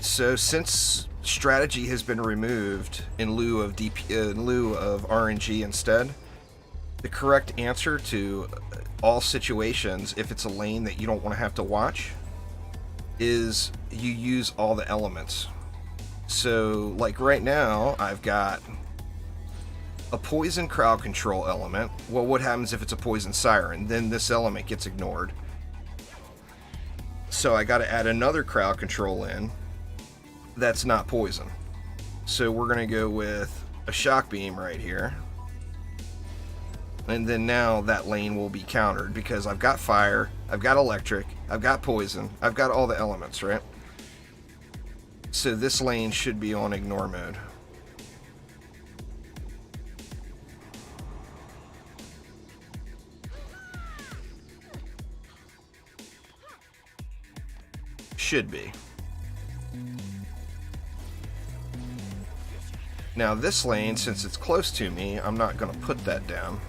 So since strategy has been removed in lieu of RNG instead, the correct answer to all situations, if it's a lane that you don't want to have to watch, is you use all the elements. So, like right now, I've got a poison crowd control element. Well, what happens if it's a poison siren? Then this element gets ignored. So I got to add another crowd control in that's not poison. So we're going to go with a shock beam right here. And then now that lane will be countered because I've got fire, I've got electric, I've got poison, I've got all the elements, right? So this lane should be on ignore mode. Should be. Now this lane, since it's close to me, I'm not going to put that down.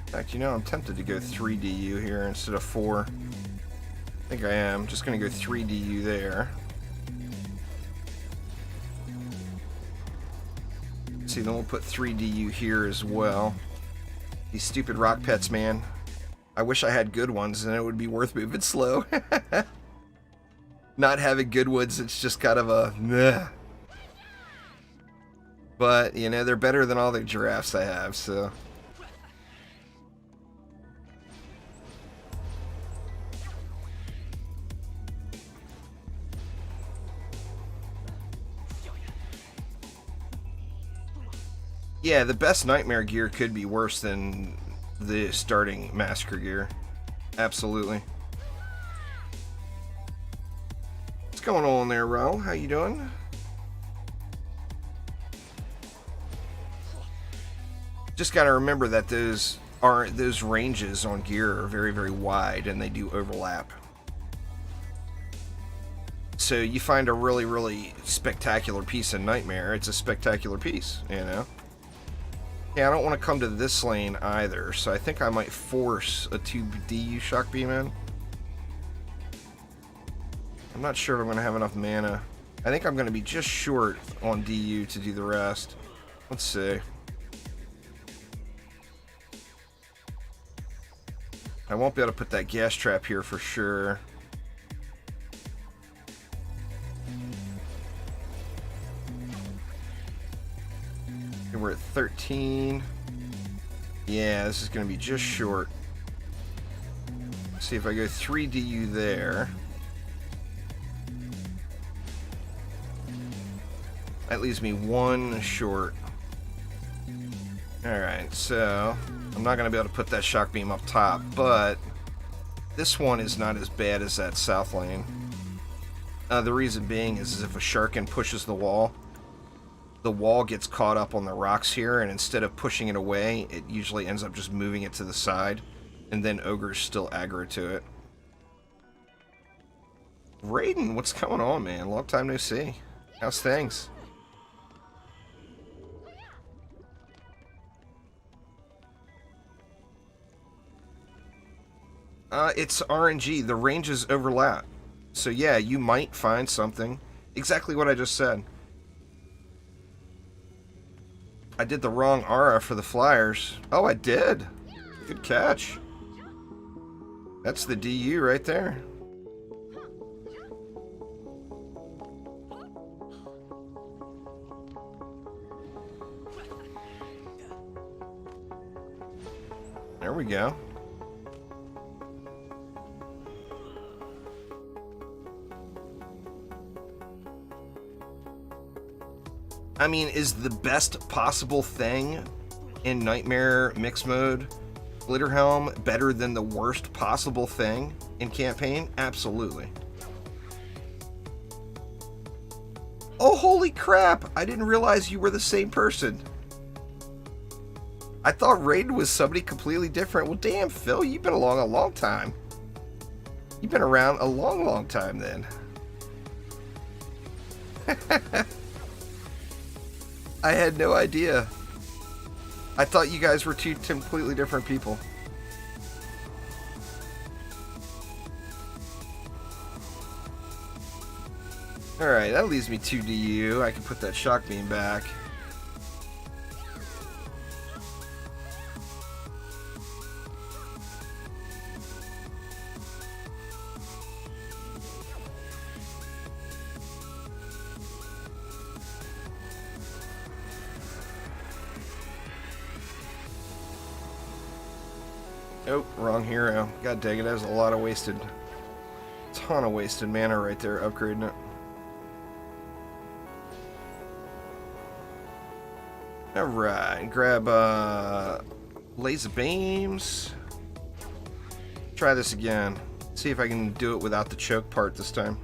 In fact, you know, I'm tempted to go 3 DU here instead of 4. I think I am. Just going to go 3 DU there. See, then we'll put 3 DU here as well. These stupid rock pets, man. I wish I had good ones, and it would be worth moving slow. Not having good ones, it's just kind of a meh. But, you know, they're better than all the giraffes I have, so... Yeah, the best Nightmare gear could be worse than the starting Massacre gear. Absolutely. What's going on there, Ro? How you doing? Just gotta remember that those ranges on gear are very, very wide, and they do overlap. So you find a really, really spectacular piece in Nightmare, it's a spectacular piece, you know? Yeah, I don't want to come to this lane either, so I think I might force a 2 DU shock beam in. I'm not sure if I'm going to have enough mana. I think I'm going to be just short on DU to do the rest. Let's see. I won't be able to put that gas trap here for sure. We're at 13. Yeah, this is going to be just short. Let's see if I go 3 DU there. That leaves me 1 short. Alright, so I'm not going to be able to put that shock beam up top, but this one is not as bad as that south lane. The reason being is if a Sharkin pushes the wall gets caught up on the rocks here, and instead of pushing it away, it usually ends up just moving it to the side, and then Ogre's still aggro to it. Raiden, what's going on, man? Long time no see. How's things? It's RNG. The ranges overlap. So yeah, you might find something. Exactly what I just said. I did the wrong aura for the flyers. Oh, I did. Good catch. That's the DU right there. There we go. I mean, is the best possible thing in Nightmare mix mode Glitterhelm better than the worst possible thing in campaign? Absolutely. Oh, holy crap! I didn't realize you were the same person. I thought Raiden was somebody completely different. Well, damn, Phil, you've been along a long time. You've been around a long, long time then. I had no idea. I thought you guys were two completely different people. Alright, that leaves me 2 DU. I can put that shock beam back. Oh, wrong hero. God dang it, that was a lot of wasted... ton of wasted mana right there, upgrading it. Alright, grab laser beams. Try this again. See if I can do it without the choke part this time.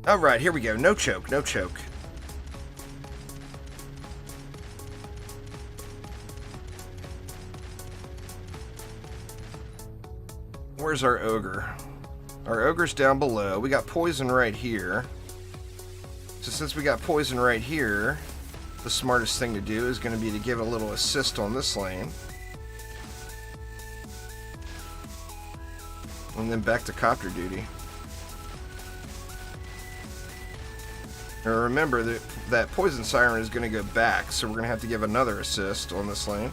Alright, here we go. No choke, no choke. Where's our ogre? Our ogre's down below. We got poison right here. So since we got poison right here, the smartest thing to do is going to be to give a little assist on this lane. And then back to copter duty. Now remember that poison siren is going to go back, so we're going to have to give another assist on this lane.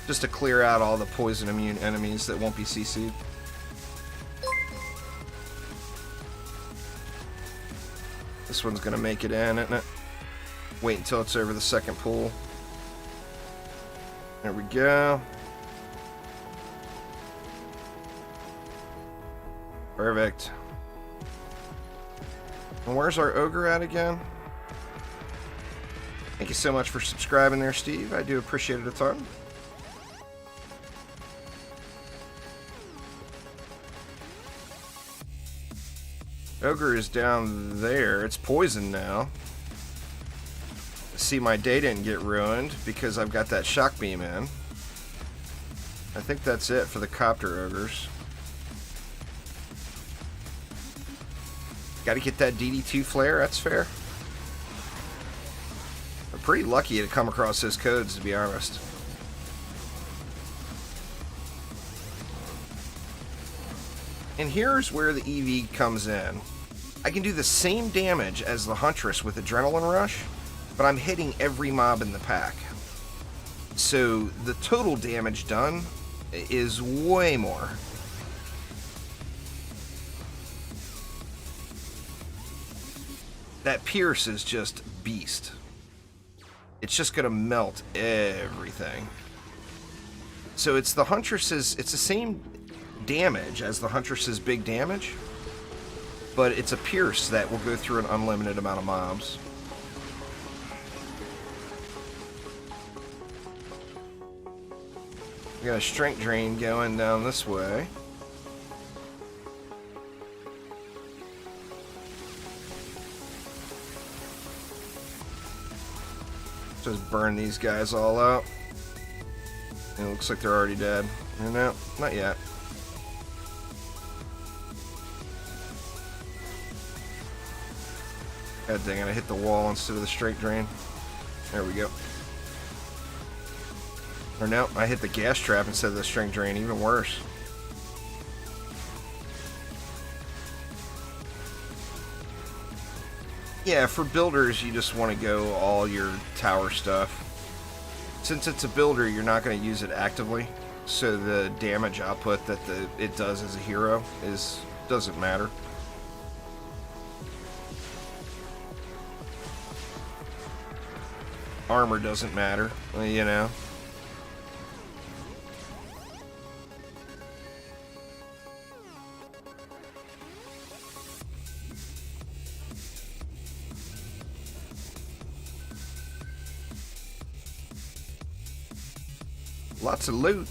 Just to clear out all the poison immune enemies that won't be CC'd. This one's gonna make it in, isn't it? Wait until it's over the second pool. There we go. Perfect. And where's our ogre at again? Thank you so much for subscribing there, Steve. I do appreciate it a ton. Ogre is down there. It's poisoned now. See, my day didn't get ruined because I've got that shock beam in. I think that's it for the copter ogres. Gotta get that DD2 flare, that's fair. I'm pretty lucky to come across those codes, to be honest. And here's where the EV comes in. I can do the same damage as the Huntress with Adrenaline Rush, but I'm hitting every mob in the pack. So the total damage done is way more. That Pierce is just beast. It's just gonna melt everything. So it's the Huntress's, it's the same damage as the Huntress's big damage, but it's a Pierce that will go through an unlimited amount of mobs. We got a strength drain going down this way. Just burn these guys all out. And it looks like they're already dead. No, not yet. God dang it, I hit the wall instead of the straight drain. There we go. Or no, I hit the gas trap instead of the strength drain, even worse. Yeah, for builders, you just want to go all your tower stuff. Since it's a builder, you're not going to use it actively, so the damage output that it does as a hero doesn't matter. Armor doesn't matter, you know. Lots of loot.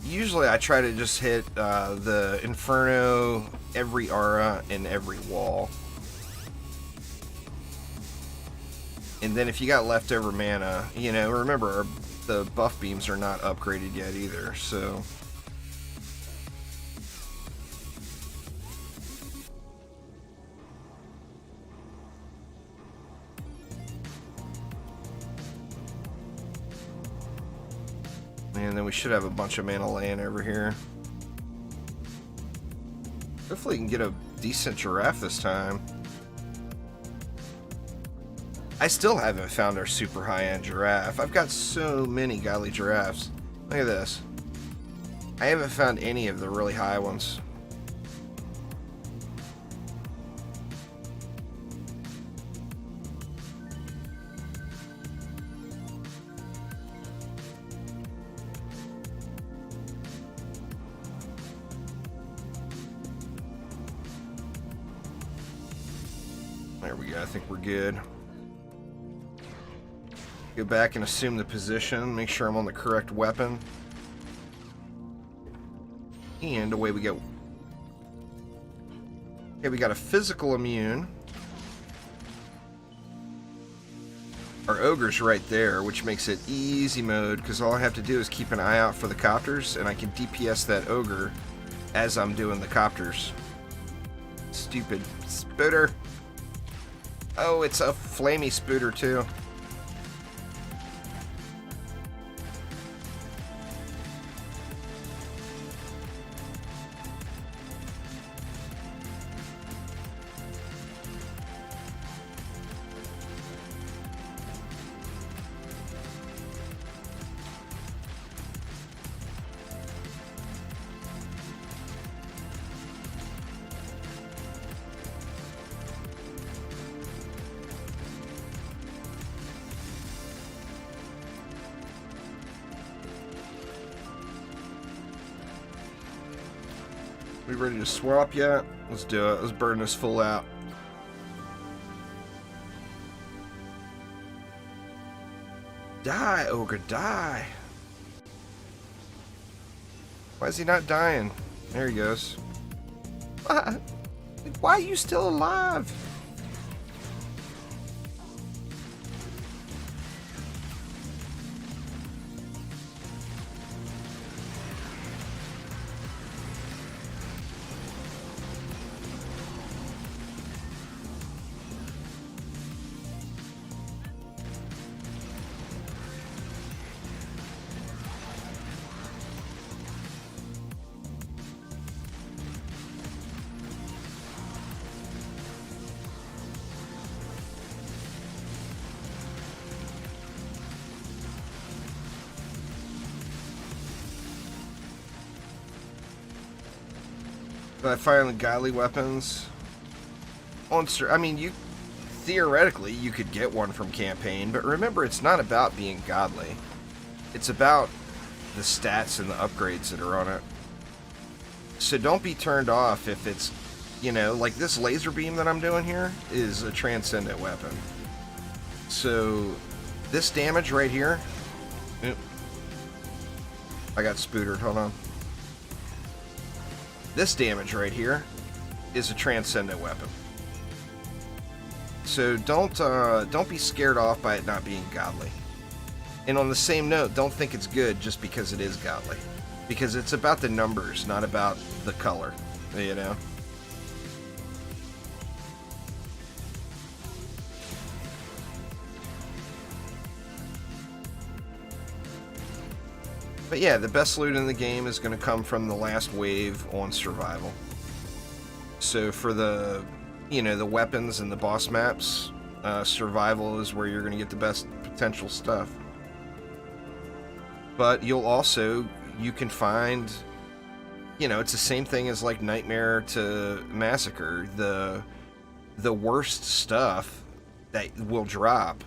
Usually I try to just hit the Inferno, every aura, and every wall. And then if you got leftover mana, you know, remember, the buff beams are not upgraded yet either, so... And then we should have a bunch of mana laying over here. Hopefully we can get a decent giraffe this time. I still haven't found our super high-end giraffe. I've got so many godly giraffes. Look at this. I haven't found any of the really high ones. There we go, I think we're good. Go back and assume the position, make sure I'm on the correct weapon. And away we go. Okay, we got a physical immune. Our ogre's right there, which makes it easy mode, because all I have to do is keep an eye out for the copters, and I can DPS that ogre as I'm doing the copters. Stupid spooter. Oh, it's a flamey spooter too. We ready to swap yet? Let's do it. Let's burn this full out. Die, ogre, die. Why is he not dying? There he goes. Why are you still alive? But I find the godly weapons. I mean, you theoretically you could get one from campaign, but remember, it's not about being godly. It's about the stats and the upgrades that are on it. So don't be turned off if it's, you know, like this laser beam that I'm doing here is a transcendent weapon. So this damage right here. Oop, I got spootered. Hold on. This damage right here is a transcendent weapon. So don't be scared off by it not being godly. And on the same note, don't think it's good just because it is godly. Because it's about the numbers, not about the color, you know? But yeah, the best loot in the game is going to come from the last wave on survival. So for the, you know, the weapons and the boss maps, survival is where you're going to get the best potential stuff. But you'll also, you can find, you know, it's the same thing as like Nightmare to Massacre. The worst stuff that will drop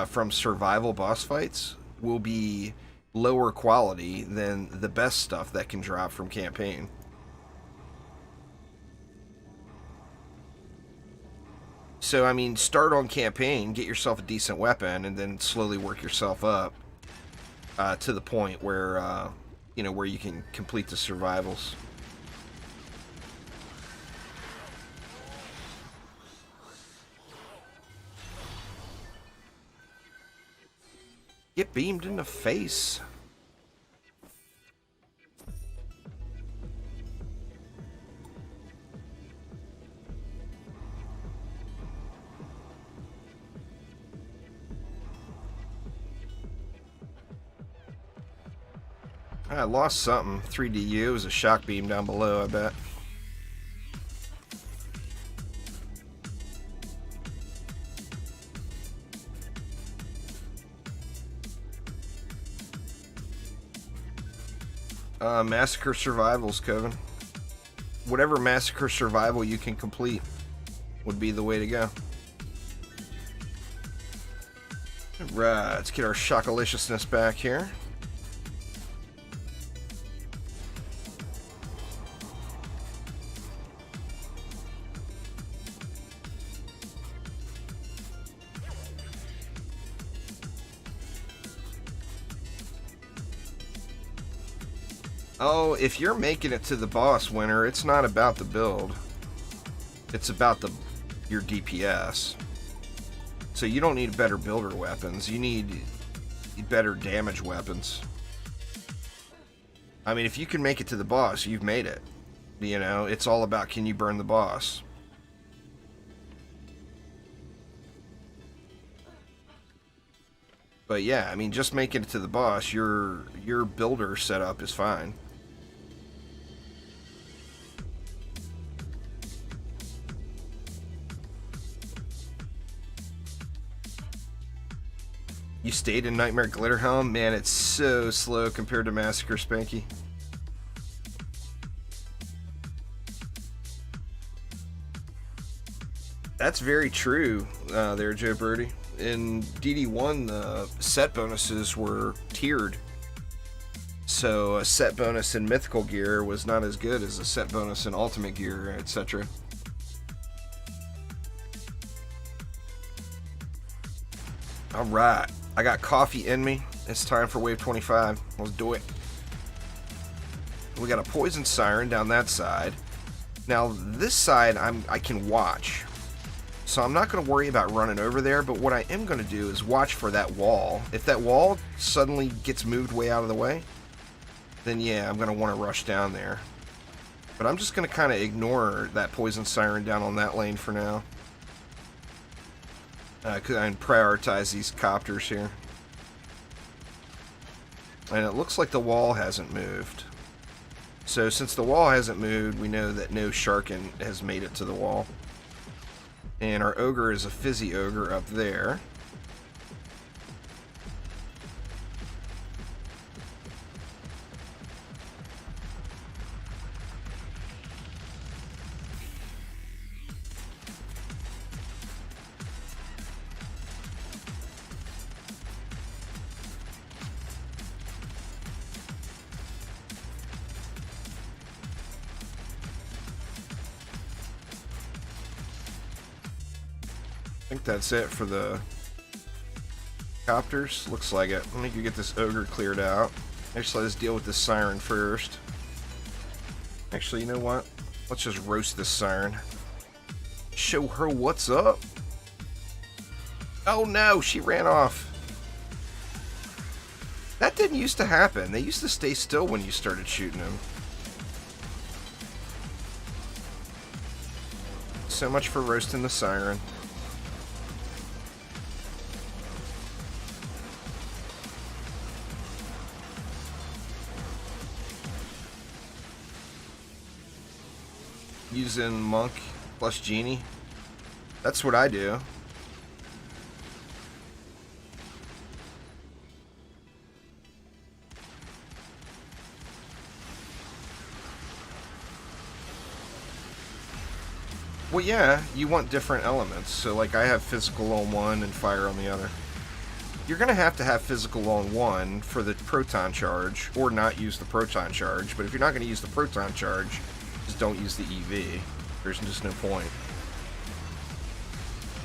from survival boss fights will be lower quality than the best stuff that can drop from campaign. So, I mean, start on campaign, get yourself a decent weapon, and then slowly work yourself up to the point where, you know, where you can complete the survivals. Get beamed in the face. I lost something. 3DU was a shock beam down below, I bet. Massacre Survivals, Coven. Whatever Massacre Survival you can complete would be the way to go. Alright, let's get our shockaliciousness back here. Oh, if you're making it to the boss, Winner, it's not about the build. It's about your DPS. So you don't need better builder weapons. You need better damage weapons. I mean, if you can make it to the boss, you've made it. You know, it's all about, can you burn the boss? But yeah, I mean, just making it to the boss, your builder setup is fine. You stayed in Nightmare Glitterhelm? Man, it's so slow compared to Massacre Spanky. That's very true there, Joe Birdie. In DD1, the set bonuses were tiered. So a set bonus in Mythical Gear was not as good as a set bonus in Ultimate Gear, etc. Alright, I got coffee in me. It's time for wave 25. Let's do it. We got a poison siren down that side. Now this side I can watch. So I'm not going to worry about running over there, but what I am going to do is watch for that wall. If that wall suddenly gets moved way out of the way, then yeah, I'm going to want to rush down there. But I'm just going to kind of ignore that poison siren down on that lane for now. And prioritize these copters here. And it looks like the wall hasn't moved. So since the wall hasn't moved, we know that no Sharkin has made it to the wall. And our ogre is a fizzy ogre up there. I think that's it for the copters. Looks like it. Let me get this ogre cleared out. Actually, let's deal with this siren first. Actually, you know what? Let's just roast this siren. Show her what's up. Oh no, she ran off. That didn't used to happen. They used to stay still when you started shooting them. So much for roasting the siren. Using Monk plus Genie. That's what I do. Well, yeah, you want different elements. So, like, I have physical on one and fire on the other. You're going to have physical on one for the proton charge, or not use the proton charge. But if you're not going to use the proton charge, just don't use the EV. There's just no point.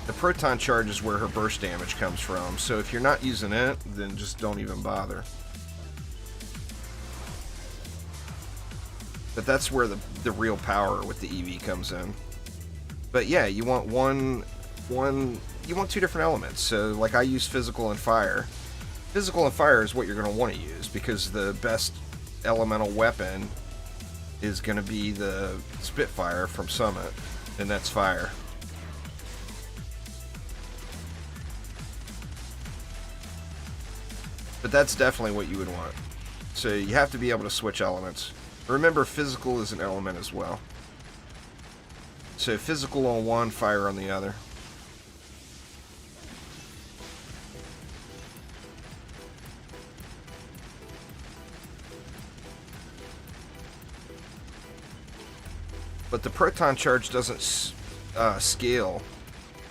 The proton charge is where her burst damage comes from. So if you're not using it, then just don't even bother. But that's where the real power with the EV comes in. But yeah, you want you want two different elements. So like I use physical and fire. Physical and fire is what you're going to want to use because the best elemental weapon is going to be the Spitfire from Summit, and that's fire. But that's definitely what you would want. So you have to be able to switch elements. Remember, physical is an element as well. So physical on one, fire on the other. But the proton charge doesn't scale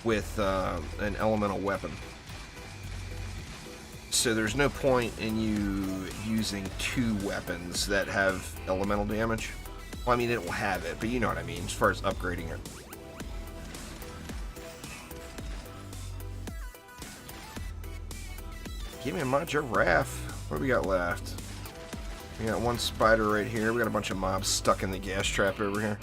with an elemental weapon. So there's no point in you using two weapons that have elemental damage. Well, I mean, it will have it, but you know what I mean, as far as upgrading it. Give me my giraffe. What do we got left? We got one spider right here. We got a bunch of mobs stuck in the gas trap over here.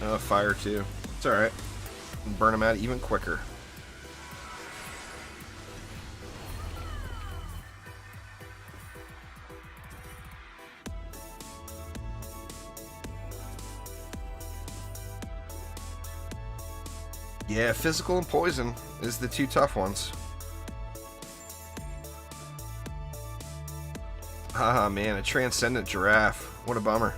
Oh, fire too. It's alright. Burn them out even quicker. Yeah, physical and poison is the two tough ones. Ah, man, a transcendent giraffe. What a bummer.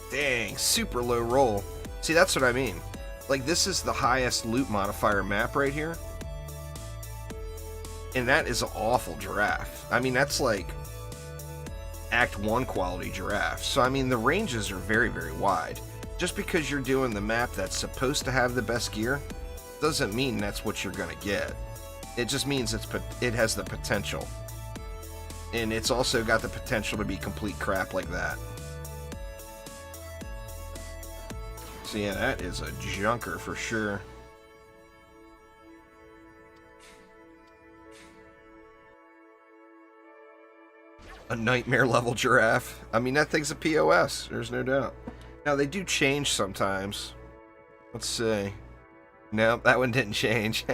Dang, super low roll. See, that's what I mean. Like, this is the highest loot modifier map right here. And that is an awful giraffe. I mean, that's like Act 1 quality giraffe. So, I mean, the ranges are very, very wide. Just because you're doing the map that's supposed to have the best gear doesn't mean that's what you're going to get. It just means it has the potential. And it's also got the potential to be complete crap like that. So yeah, that is a junker for sure. A nightmare level giraffe. I mean, that thing's a POS. There's no doubt. Now, they do change sometimes. Let's see. No, that one didn't change.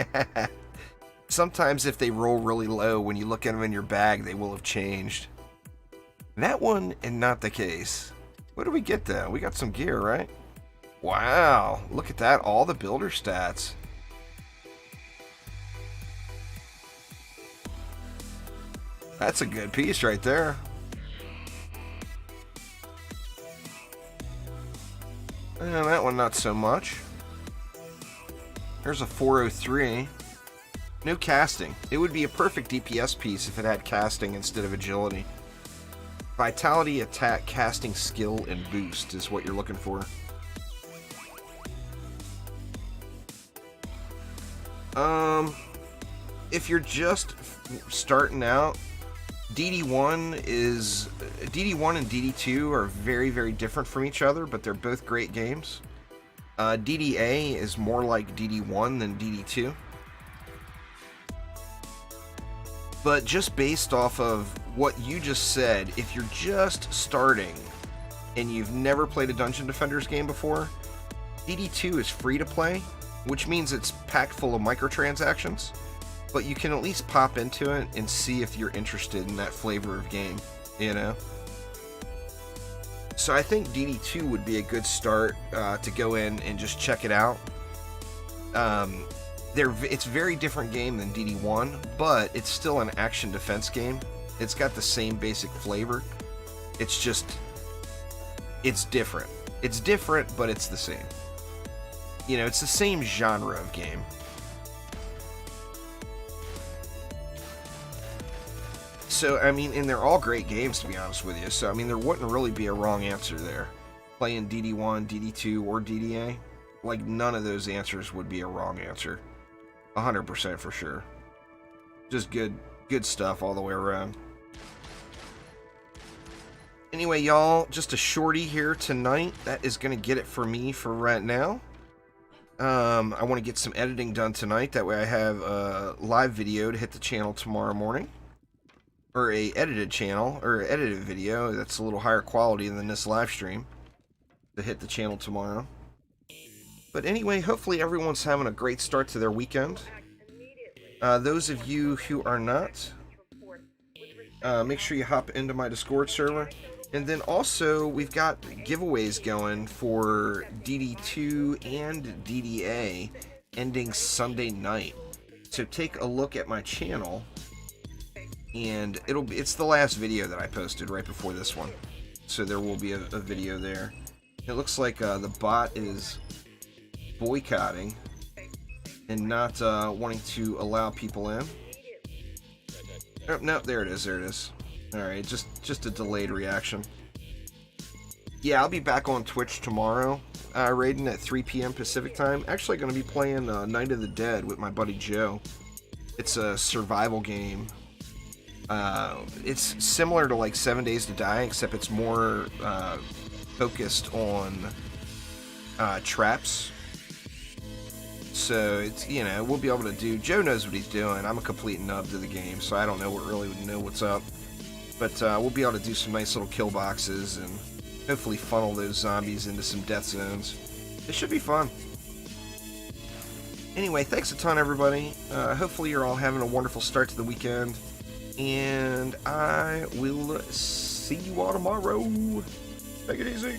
Sometimes if they roll really low, when you look at them in your bag, they will have changed. That one, and not the case. What do we get though? We got some gear, right? Wow, look at that, all the builder stats. That's a good piece right there. And that one not so much. There's a 403. No casting. It would be a perfect DPS piece if it had casting instead of agility. Vitality, attack, casting, skill, and boost is what you're looking for. If you're just starting out, DD1 and DD2 are very, very different from each other, but they're both great games. DDA is more like DD1 than DD2. But just based off of what you just said, if you're just starting and you've never played a Dungeon Defenders game before, DD2 is free to play, which means it's packed full of microtransactions, but you can at least pop into it and see if you're interested in that flavor of game, you know? So I think DD2 would be a good start to go in and just check it out. It's a very different game than DD1, but it's still an action defense game. It's got the same basic flavor. It's just, it's different. It's different, but it's the same. You know, it's the same genre of game. So, I mean, and they're all great games, to be honest with you. So, I mean, there wouldn't really be a wrong answer there. Playing DD1, DD2, or DDA, like, none of those answers would be a wrong answer. 100% for sure. Just good stuff all the way around. Anyway, y'all, just a shorty here tonight. That is going to get it for me for right now. I want to get some editing done tonight. That way I have a live video to hit the channel tomorrow morning. Or a edited channel, or edited video that's a little higher quality than this live stream to hit the channel tomorrow. But anyway, hopefully everyone's having a great start to their weekend. Those of you who are not, make sure you hop into my Discord server. And then also, we've got giveaways going for DD2 and DDA ending Sunday night. So take a look at my channel, and it's the last video that I posted right before this one. So there will be a video there. It looks like the bot is boycotting and not wanting to allow people in. Oh, no, there it is. Alright, just a delayed reaction. Yeah, I'll be back on Twitch tomorrow, raiding at 3 p.m. Pacific time. Actually going to be playing Night of the Dead with my buddy Joe. It's a survival game. It's similar to like 7 Days to Die, except it's more focused on traps. So it's, you know, we'll be able to do. Joe knows what he's doing. I'm a complete nub to the game, so I don't really know what's up. But we'll be able to do some nice little kill boxes and hopefully funnel those zombies into some death zones. It should be fun. Anyway, thanks a ton, everybody. Hopefully you're all having a wonderful start to the weekend. And I will see you all tomorrow. Take it easy.